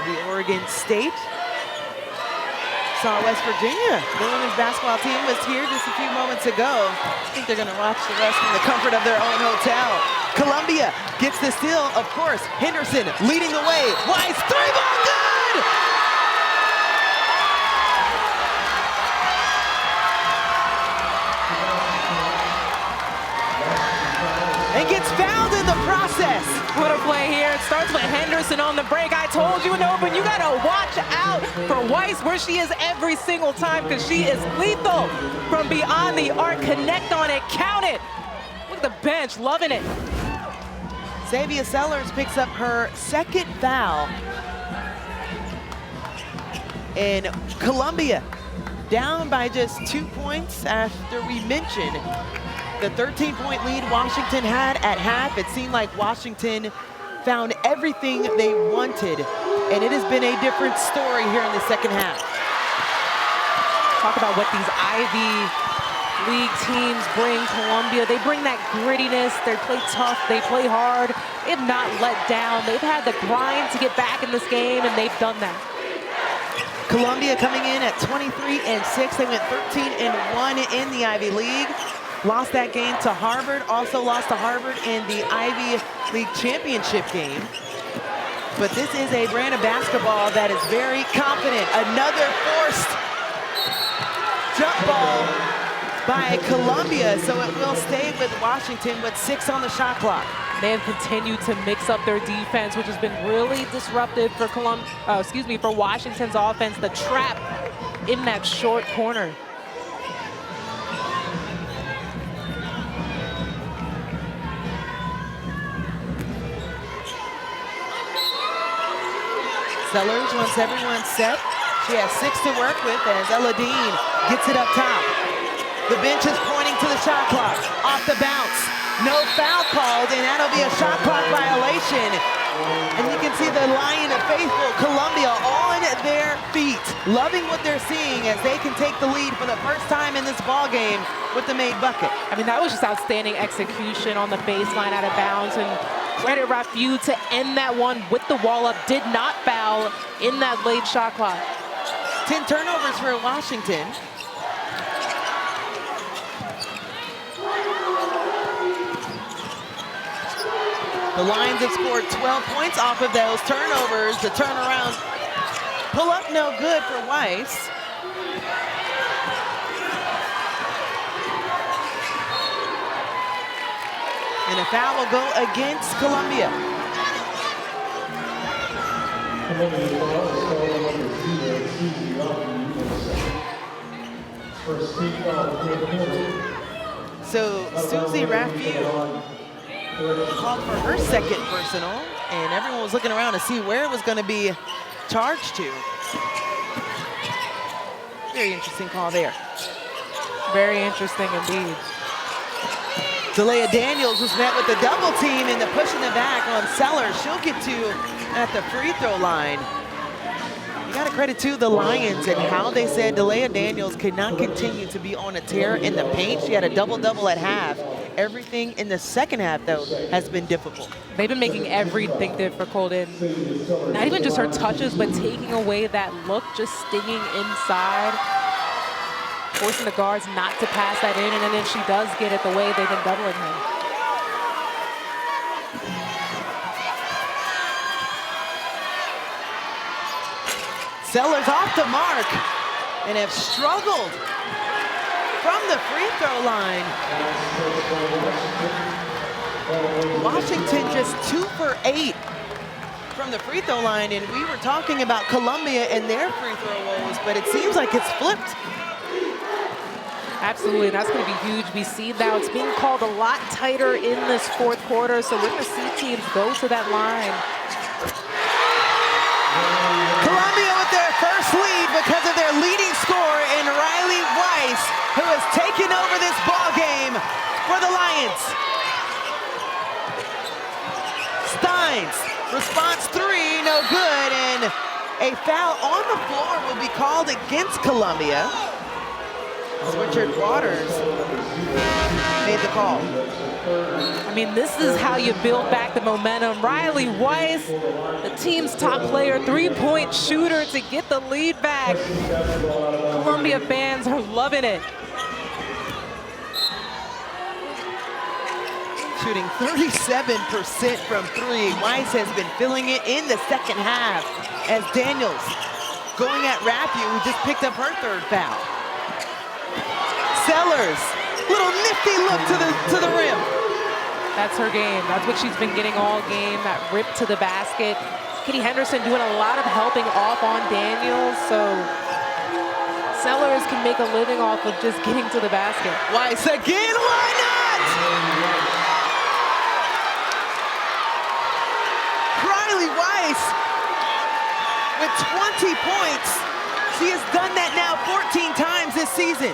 the Oregon State. Saw West Virginia, the women's basketball team, was here just a few moments ago. I think they're going to watch the rest from the comfort of their own hotel. Columbia gets the steal, of course. Henderson leading the way. Weiss, 3-ball, good! And gets fouled in the process. What a play here. It starts with Henderson on the break. I told you, no, but you got to watch out for Weiss, where she is every single time, because she is lethal from beyond the arc. Connect on it, count it. Look at the bench, loving it. Xavier Sellers picks up her second foul. And Columbia down by just 2 points after we mentioned the 13-point lead Washington had at half. It seemed like Washington found everything they wanted, and it has been a different story here in the second half. Talk about what these Ivy League teams bring Columbia. They bring that grittiness. They play tough. They play hard. They have not let down. They've had the grind to get back in this game, and they've done that. Columbia coming in at 23-6. They went 13-1 in the Ivy League. Lost that game to Harvard. Also lost to Harvard in the Ivy League championship game. But this is a brand of basketball that is very confident. Another forced jump ball by Columbia, so it will stay with Washington with 6 on the shot clock. They have continued to mix up their defense, which has been really disruptive for for Washington's offense. The trap in that short corner. Sellers, once everyone's set, she has 6 to work with as Ella Dean gets it up top. The bench is pointing to the shot clock. Off the bounce. No foul called, and that'll be a shot clock violation. And you can see the Lion of Faithful, Columbia, on their feet, loving what they're seeing as they can take the lead for the first time in this ball game with the made bucket. I mean, that was just outstanding execution on the baseline out of bounds, and credit Rafiu to end that one with the wall up. Did not foul in that late shot clock. 10 turnovers for Washington. The Lions have scored 12 points off of those turnovers. The turnaround pull up no good for Weiss. And a foul will go against Columbia. So Susie Rafiu called for her second personal, and everyone was looking around to see where it was going to be charged to. Very interesting call there. Very interesting indeed. Delia Daniels was met with the double team and the push in the back on Sellers. She'll get to at the free throw line. You got to credit to the Lions and how they said Delia Daniels could not continue to be on a tear in the paint. She had a double-double at half. Everything in the second half, though, has been difficult. They've been making everything difficult, and not even just her touches, but taking away that look, just stinging inside, forcing the guards not to pass that in, and then if she does get it the way they've been doubling her. Sellers off the mark and have struggled from the free throw line. Washington just 2 for 8 from the free throw line, and we were talking about Columbia and their free throw woes, but it seems like it's flipped. Absolutely, and that's going to be huge. We see now it's being called a lot tighter in this fourth quarter, so we're going to see teams go to that line. Columbia with their first lead because of their leading scorer in Riley Weiss, who has taken over this ball game for the Lions. Steins, response 3, no good, and a foul on the floor will be called against Columbia. Richard Waters made the call. I mean, this is how you build back the momentum. Riley Weiss, the team's top player, three-point shooter to get the lead back. Columbia fans are loving it. Shooting 37% from 3. Weiss has been filling it in the second half as Daniels going at Rafiu, who just picked up her third foul. Sellers, little nifty look to the rim. That's her game. That's what she's been getting all game, that rip to the basket. Kitty Henderson doing a lot of helping off on Daniels, so Sellers can make a living off of just getting to the basket. Weiss again, why not? Riley Weiss with 20 points. She has done that now 14 times this season.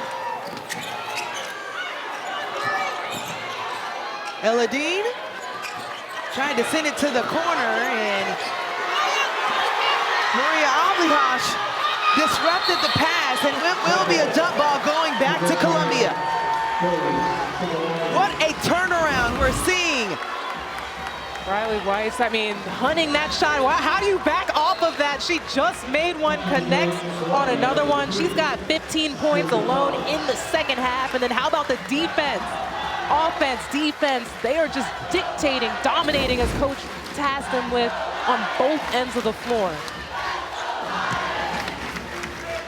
Eladine trying to send it to the corner, and Maria Avlihosh disrupted the pass, and it will be a jump ball going back to Columbia. What a turnaround we're seeing. Riley Weiss, I mean, hunting that shot. Wow, how do you back off of that? She just made one, connects on another one. She's got 15 points alone in the second half. And then how about the defense? Offense, defense, they are just dictating, dominating as Coach tasked them with on both ends of the floor.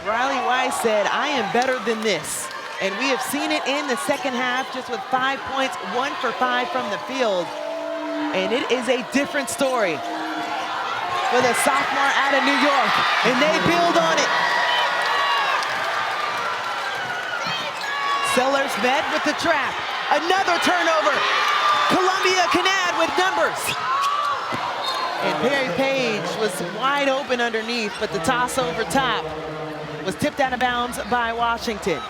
Riley Weiss said, I am better than this. And we have seen it in the second half, just with 5 points, 1 for 5 from the field. And it is a different story for the sophomore out of New York, and they build on it. Sellers met with the trap. Another turnover. Columbia can add with numbers. And Perry Page was wide open underneath, but the toss over top was tipped out of bounds by Washington.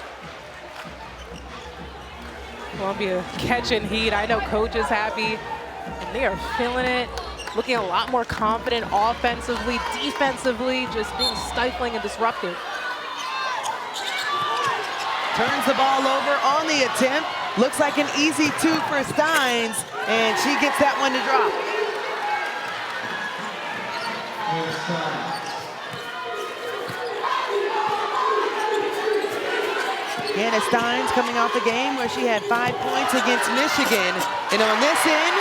Columbia catching heat. I know Coach is happy, and they are feeling it. Looking a lot more confident offensively, defensively, just being stifling and disruptive. Turns the ball over on the attempt. Looks like an easy 2 for Steins, and she gets that one to drop. Hannah Steins coming off the game where she had 5 points against Michigan. And on this end,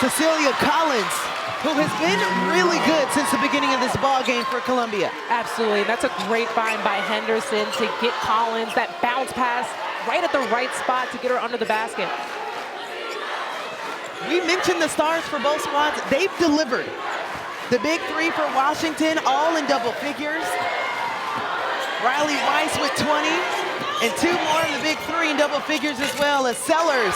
Cecilia Collins, who has been really good since the beginning of this ball game for Columbia. Absolutely, that's a great find by Henderson to get Collins that bounce pass right at the right spot to get her under the basket. We mentioned the stars for both squads. They've delivered. The big 3 for Washington, all in double figures. Riley Weiss with 20, and 2 more of the big 3 in double figures as well, as Sellers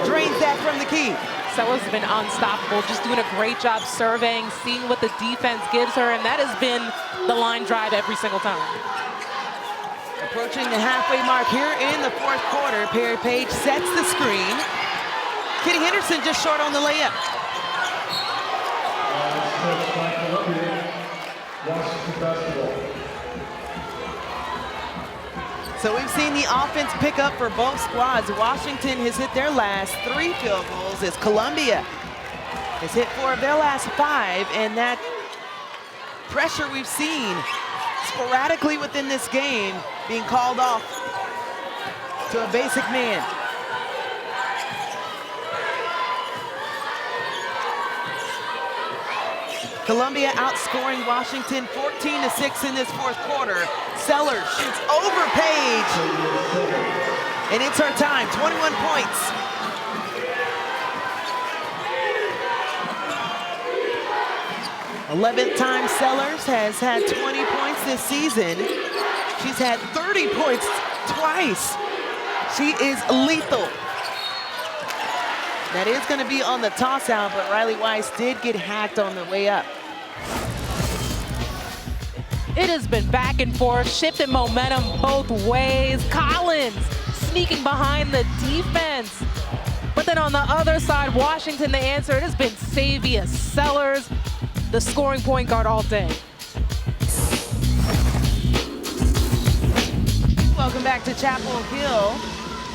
drains that from the key. Sellers has been unstoppable, just doing a great job surveying, seeing what the defense gives her, and that has been the line drive every single time. Approaching the halfway mark here in the 4th quarter, Perry Page sets the screen. Kitty Henderson just short on the layup. So we've seen the offense pick up for both squads. Washington has hit their last 3 field goals as Columbia has hit 4 of their last 5, and that pressure we've seen sporadically within this game being called off to a basic man. Columbia outscoring Washington 14-6 in this 4th quarter. Sellers shoots over Page, and it's her time, 21 points. Eleventh time Sellers has had 20 points this season. She's had 30 points twice. She is lethal. That is going to be on the toss out, but Riley Weiss did get hacked on the way up. It has been back and forth, shifting momentum both ways. Collins sneaking behind the defense. But then on the other side, Washington, the answer, it has been Savia Sellers, the scoring point guard all day. Welcome back to Chapel Hill.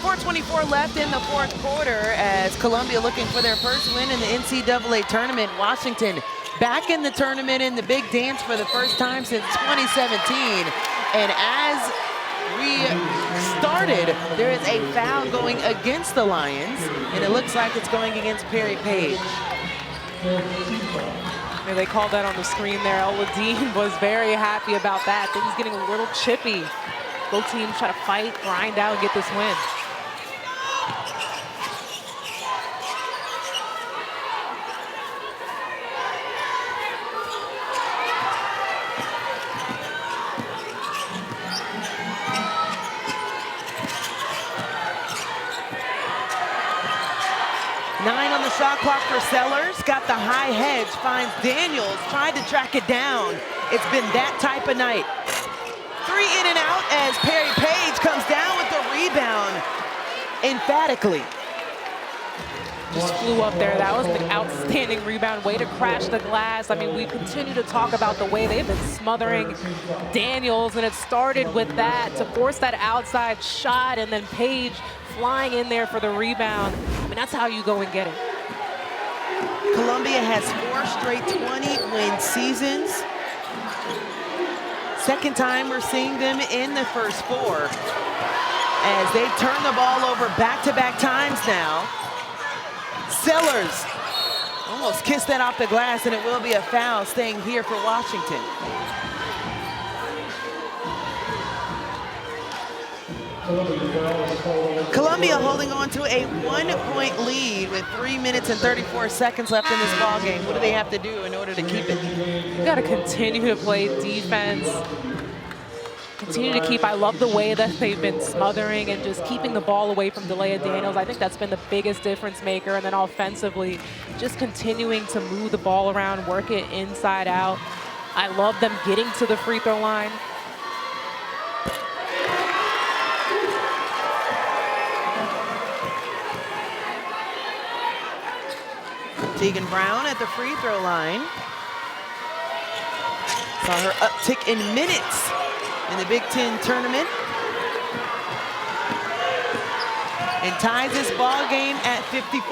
4:24 left in the 4th quarter as Columbia looking for their first win in the NCAA tournament. Washington back in the tournament in the big dance for the first time since 2017. And as we started, there is a foul going against the Lions, and it looks like it's going against Perry Page. Yeah, they called that on the screen there. Eladine was very happy about that. Things getting a little chippy. Both teams try to fight, grind out, and get this win. shot clock for Sellers. Got the high hedge, finds Daniels, tried to track it down. It's been that type of night. 3 in and out as Perry Page comes down with the rebound emphatically. Just flew up there. That was an outstanding rebound. Way to crash the glass. I mean, we continue to talk about the way they've been smothering Daniels, and it started with that to force that outside shot, and then Page flying in there for the rebound. I mean, that's how you go and get it. Columbia has 4 straight 20-win seasons. Second time we're seeing them in the first 4 as they've turned the ball over back-to-back times now. Sellers almost kissed that off the glass, and it will be a foul staying here for Washington. Columbia holding on to a 1-point lead with 3 minutes and 34 seconds left in this ball game. What do they have to do in order to keep it? You got to continue to play defense. Continue to keep, I love the way that they've been smothering and just keeping the ball away from Delia Daniels. I think that's been the biggest difference maker. And then offensively, just continuing to move the ball around, work it inside out. I love them getting to the free throw line. Tegan Brown at the free throw line. Saw her uptick in minutes in the Big Ten tournament. And ties this ball game at 54.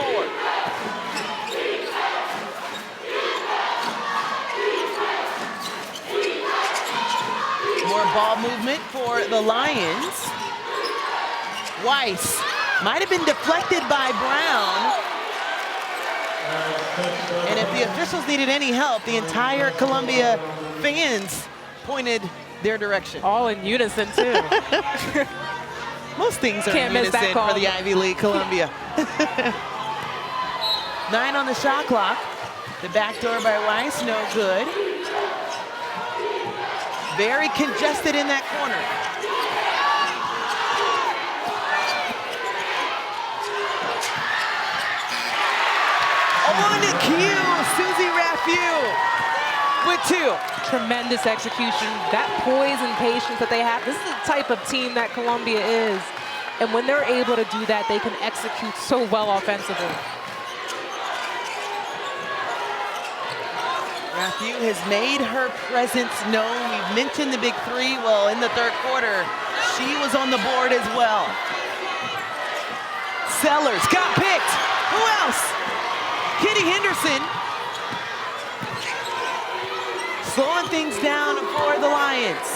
More ball movement for the Lions. Weiss might have been deflected by Brown. And if the officials needed any help, the entire Columbia fans pointed their direction. All in unison, too. Most things are Can't in miss that unison call. for the Ivy League Columbia. 9 on the shot clock. The backdoor by Weiss, no good. Very congested in that corner. On the cue, Susie Raffieu with 2. Tremendous execution. That poise and patience that they have. This is the type of team that Columbia is. And when they're able to do that, they can execute so well offensively. Raffieu has made her presence known. We've mentioned the big 3. Well, in the third quarter, she was on the board as well. Sellers got picked. Who else? Kitty Henderson. Slowing things down for the Lions.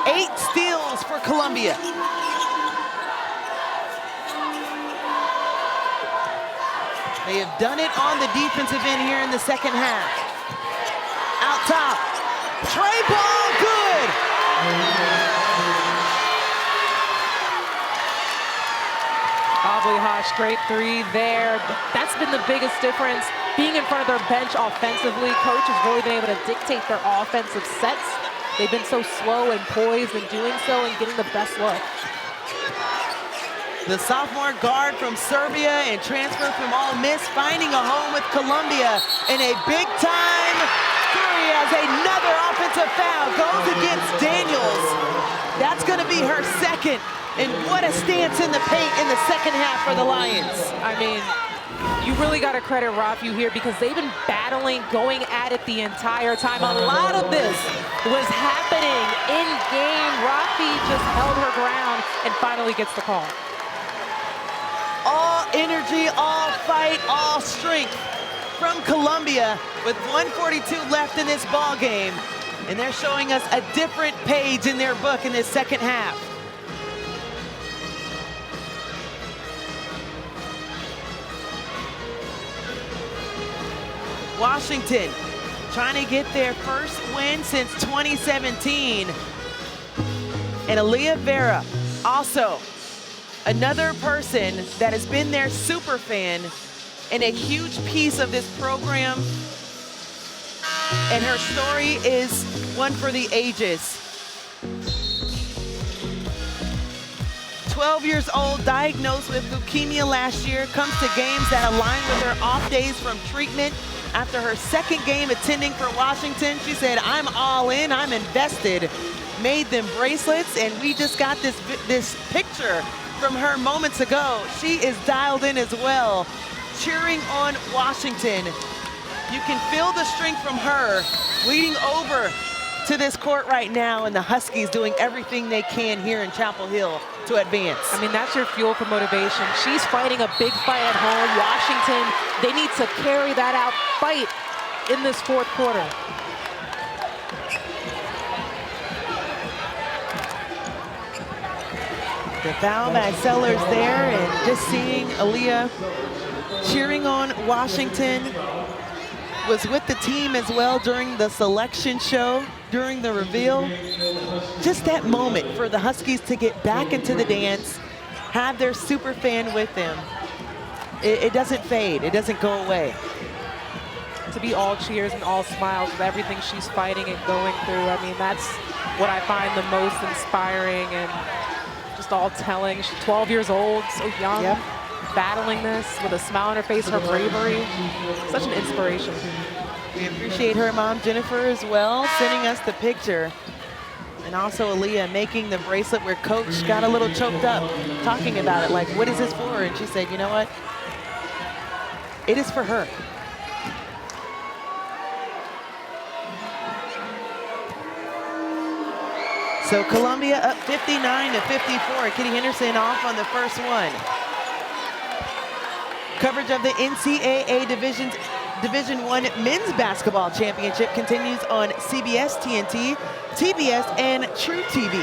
Eight steals for Columbia. They have done it on the defensive end here in the second half. Out top, Trey ball, good. Hosh, great 3 there. That's been the biggest difference. Being in front of their bench offensively, coach has really been able to dictate their offensive sets. They've been so slow and poised in doing so and getting the best look. The sophomore guard from Serbia and transfer from Ole Miss finding a home with Columbia in a big-time 3 as another offensive foul goes against Daniels. That's going to be her second. And what a stance in the paint in the second half for the Lions. I mean, you really got to credit Raffieu here because they've been battling, going at it the entire time. A lot of this was happening in game. Raffieu just held her ground and finally gets the call. All energy, all fight, all strength from Columbia with 1:42 left in this ball game. And they're showing us a different page in their book in this second half. Washington trying to get their first win since 2017. And Aaliyah Vera, also another person that has been their super fan and a huge piece of this program. And her story is one for the ages. 12 years old, diagnosed with leukemia last year, comes to games that align with her off days from treatment. After her second game attending for Washington, she said, "I'm all in, I'm invested." Made them bracelets, and we just got this picture from her moments ago. She is dialed in as well, cheering on Washington. You can feel the strength from her leading over to this court right now, and the Huskies doing everything they can here in Chapel Hill to advance. I mean, that's your fuel for motivation. She's fighting a big fight at home. Washington, they need to carry that out fight in this fourth quarter. The foul by Sellers there, and just seeing Aaliyah cheering on Washington. Was with the team as well during the selection show, during the reveal. Just that moment for the Huskies to get back into the dance, have their super fan with them. It doesn't fade, it doesn't go away. To be all cheers and all smiles with everything she's fighting and going through, I mean, that's what I find the most inspiring and just all telling. She's 12 years old, so young. Yep. Battling this with a smile on her face, her bravery, such an inspiration. We appreciate her mom, Jennifer, as well, sending us the picture. And also Aaliyah making the bracelet where Coach got a little choked up, talking about it, like, what is this for? And she said, you know what? It is for her. So Columbia up 59-54. Kitty Henderson off on the first one. Coverage of the NCAA Division I Men's Basketball Championship continues on CBS, TNT, TBS, and True TV.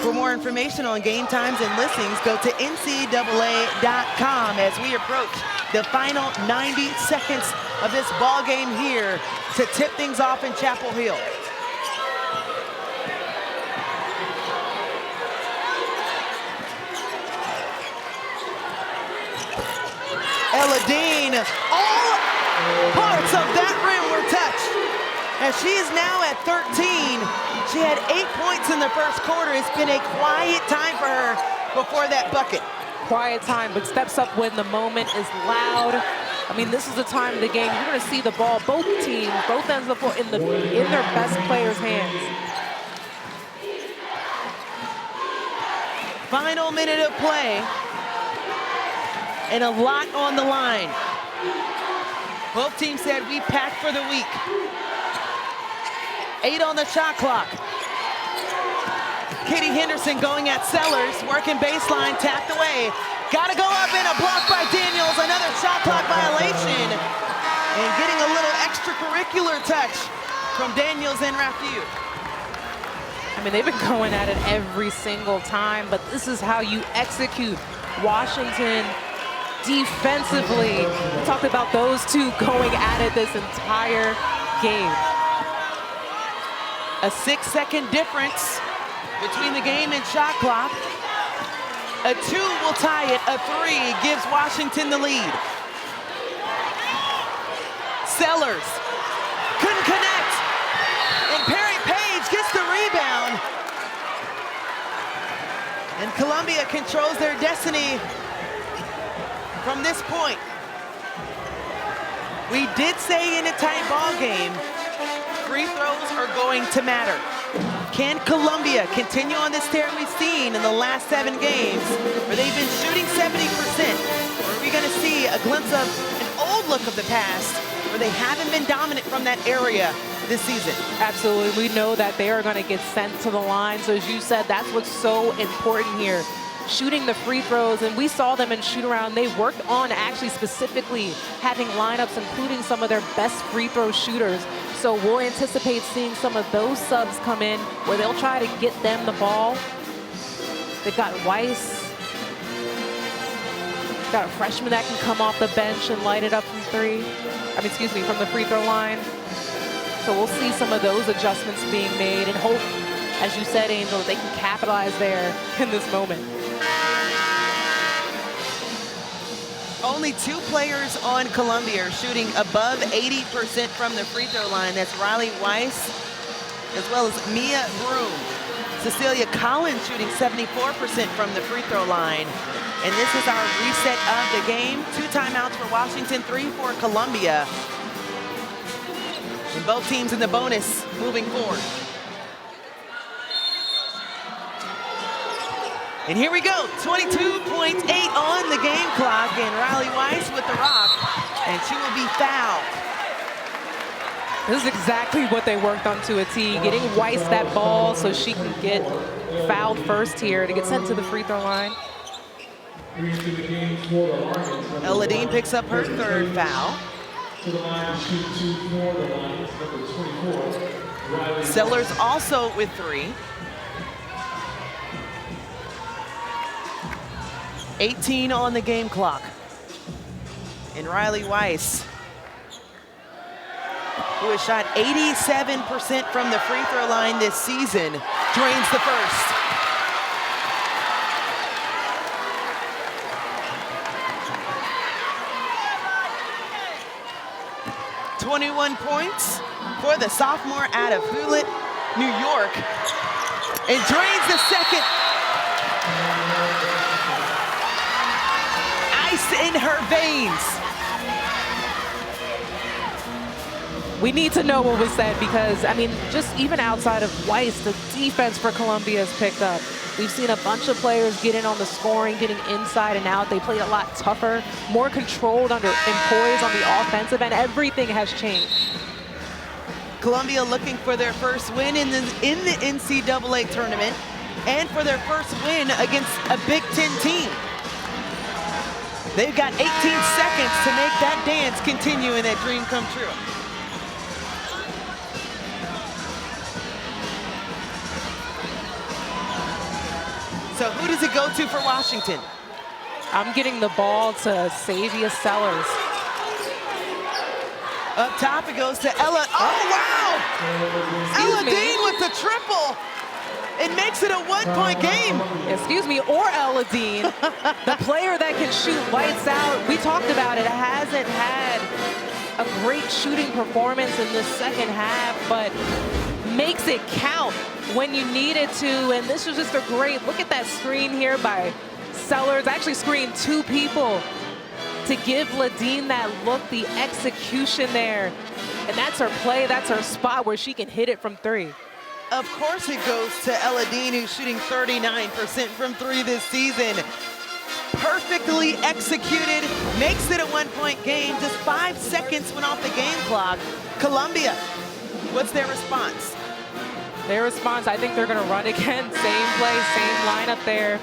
For more information on game times and listings, go to ncaa.com as we approach the final 90 seconds of this ball game here to tip things off in Chapel Hill. Ella Dean, all parts of that rim were touched. And she is now at 13. She had 8 points in the first quarter. It's been a quiet time for her before that bucket. Quiet time, but steps up when the moment is loud. I mean, this is the time of the game. You're going to see the ball, both teams, both ends of the floor, in their best players' hands. Final minute of play. And a lot on the line. Both teams said we packed for the week. 8 on the shot clock. Kitty Henderson going at Sellers, working baseline, tapped away. Gotta go up and a block by Daniels, another shot clock violation. And getting a little extracurricular touch from Daniels and Rafiu. I mean, they've been going at it every single time, but this is how you execute. Washington defensively. We talked about those two going at it this entire game. A 6-second difference between the game and shot clock. A 2 will tie it, a 3 gives Washington the lead. Sellers couldn't connect, and Perry Page gets the rebound. And Columbia controls their destiny from this point. We did say in a tight ball game, free throws are going to matter. Can Columbia continue on this tear we've seen in the last 7 games, where they've been shooting 70%? Or are we going to see a glimpse of an old look of the past, where they haven't been dominant from that area this season? Absolutely. We know that they are going to get sent to the line. So as you said, that's what's so important here. Shooting the free throws, and we saw them in shoot around. They worked on actually specifically having lineups, including some of their best free throw shooters. So we'll anticipate seeing some of those subs come in where they'll try to get them the ball. They've got Weiss. Got a freshman that can come off the bench and light it up from from the free throw line. So we'll see some of those adjustments being made and hope, as you said, Angel, that they can capitalize there in this moment. Only 2 players on Columbia are shooting above 80% from the free throw line. That's Riley Weiss, as well as Mia Broom. Cecilia Collins shooting 74% from the free throw line. And this is our reset of the game. 2 timeouts for Washington, 3 for Columbia. And both teams in the bonus moving forward. And here we go, 22.8 on the game clock, and Riley Weiss with the rock, and she will be fouled. This is exactly what they worked on to a T, getting Weiss that ball so she can get fouled first here to get sent to the free throw line. Eladine picks up her 3rd foul. Sellers also with 3. 18 on the game clock. And Riley Weiss, who has shot 87% from the free throw line this season, drains the first. .21 points for the sophomore out of Hewlett, New York, and drains the second. Ice in her veins. We need to know what was said because, I mean, just even outside of Weiss, the defense for Columbia has picked up. We've seen a bunch of players get in on the scoring, getting inside and out. They played a lot tougher, more controlled and poised on the offensive, and everything has changed. Columbia looking for their first win in the NCAA tournament and for their first win against a Big Ten team. They've got 18 seconds to make that dance continue and that dream come true. So who does it go to for Washington? I'm getting the ball to Savia Sellers. Up top it goes to Ella. Oh, wow! Eladine with the triple. It makes it a 1-point game. Excuse me, or Eladine, the player that can shoot lights out. We talked about it, hasn't had a great shooting performance in the second half, but makes it count when you need it to. And this was just a great, look at that screen here by Sellers. Actually screened 2 people to give Ladine that look, the execution there. And that's her play, that's her spot where she can hit it from 3. Of course it goes to Eladine, who's shooting 39% from 3 this season. Perfectly executed, makes it a 1-point game. Just 5 seconds went off the game clock. Columbia, what's their response? Their response, I think they're gonna run again. Same play, same lineup there,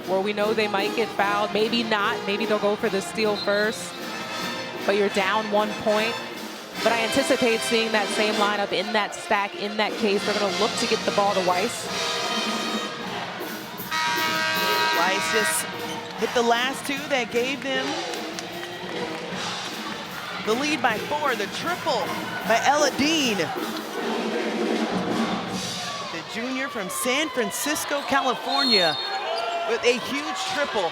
where we know they might get fouled. Maybe not, maybe they'll go for the steal first, but you're down 1 point. But I anticipate seeing that same lineup in that stack, in that case. They're going to look to get the ball to Weiss. Weiss just hit the last 2 that gave them the lead by 4. The triple by Eladine, the junior from San Francisco, California, with a huge triple.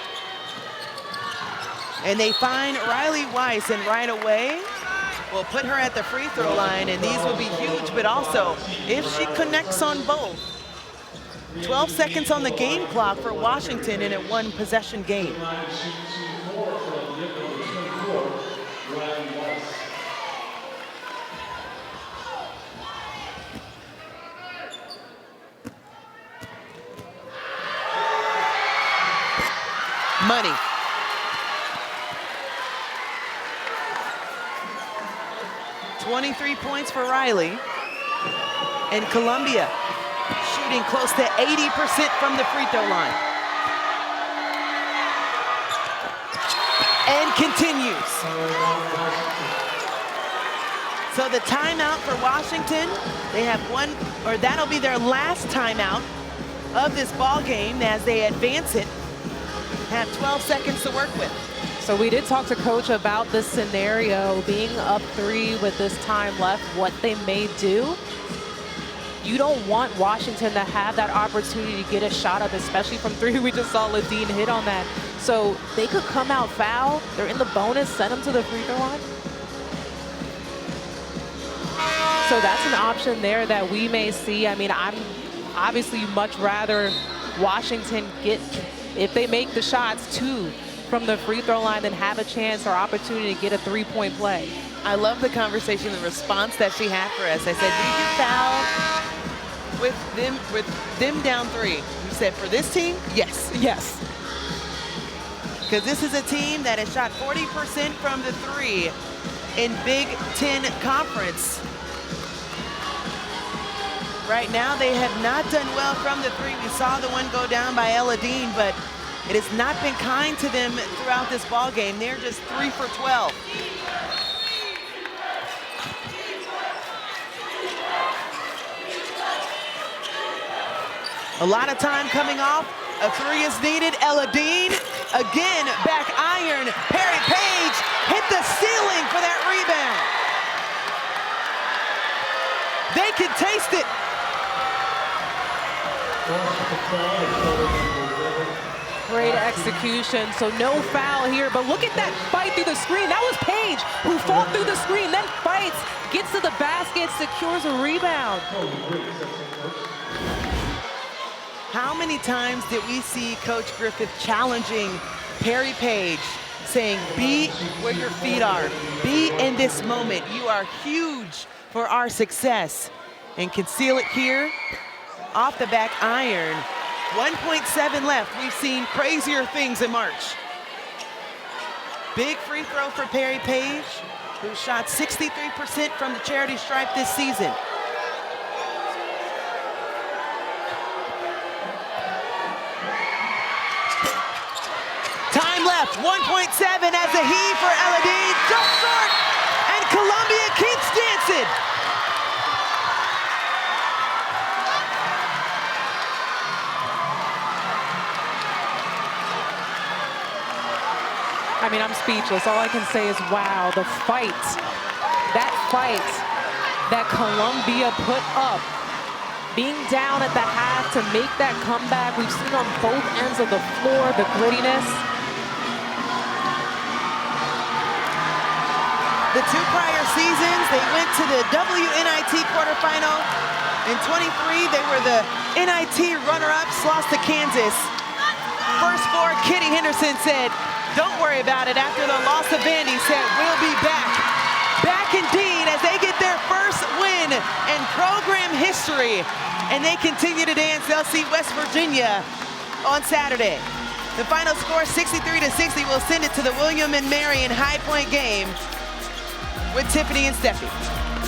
And they find Riley Weiss, and right away, will put her at the free throw line, and these will be huge, but also if she connects on both. 12 seconds on the game clock for Washington in a 1-possession game. Money. .23 points for Riley. And Columbia shooting close to 80% from the free throw line. And continues. So the timeout for Washington, they have one, or that'll be their last timeout of this ball game as they advance it. Have 12 seconds to work with. So we did talk to Coach about this scenario, being up 3 with this time left, what they may do. You don't want Washington to have that opportunity to get a shot up, especially from 3. We just saw Ladine hit on that. So they could come out foul. They're in the bonus, send them to the free throw line. So that's an option there that we may see. I mean, I'm Obviously, you'd much rather Washington get, if they make the shots, 2 from the free throw line, than have a chance or opportunity to get a 3-point play. I love the conversation, the response that she had for us. I said, did you foul with them down 3? You said, for this team, yes. Yes. Because this is a team that has shot 40% from the 3 in Big Ten Conference. Right now, they have not done well from the 3. We saw the one go down by Ella Dean, but it has not been kind to them throughout this ball game. They're just 3 for 12. A lot of time coming off. A 3 is needed. Ella Dean, again, back iron. Perry Page hit the ceiling for that rebound. They can taste it. Great execution, so no foul here, but look at that fight through the screen. That was Page who fought through the screen, then fights, gets to the basket, secures a rebound. How many times did we see Coach Griffith challenging Perry Page, saying, be where your feet are, be in this moment. You are huge for our success. And conceal it here, off the back iron. 1.7 left. We've seen crazier things in March. Big free throw for Perry Page, who shot 63% from the charity stripe this season. Time left, 1.7 as a heave for Ella Dean, just short, and Columbia keeps dancing. I mean, I'm speechless. All I can say is, wow, the fight that Columbia put up, being down at the half to make that comeback. We've seen on both ends of the floor the grittiness. The 2 prior seasons, they went to the WNIT quarterfinal. In 23, they were the NIT runner-ups, lost to Kansas. First 4, Kitty Henderson said, don't worry about it. After the loss of Vandy, said, we'll be back. Back indeed as they get their first win in program history. And they continue to dance. They'll see West Virginia on Saturday. The final score, 63-60. We'll send it to the William and Mary High Point game with Tiffany and Steffi.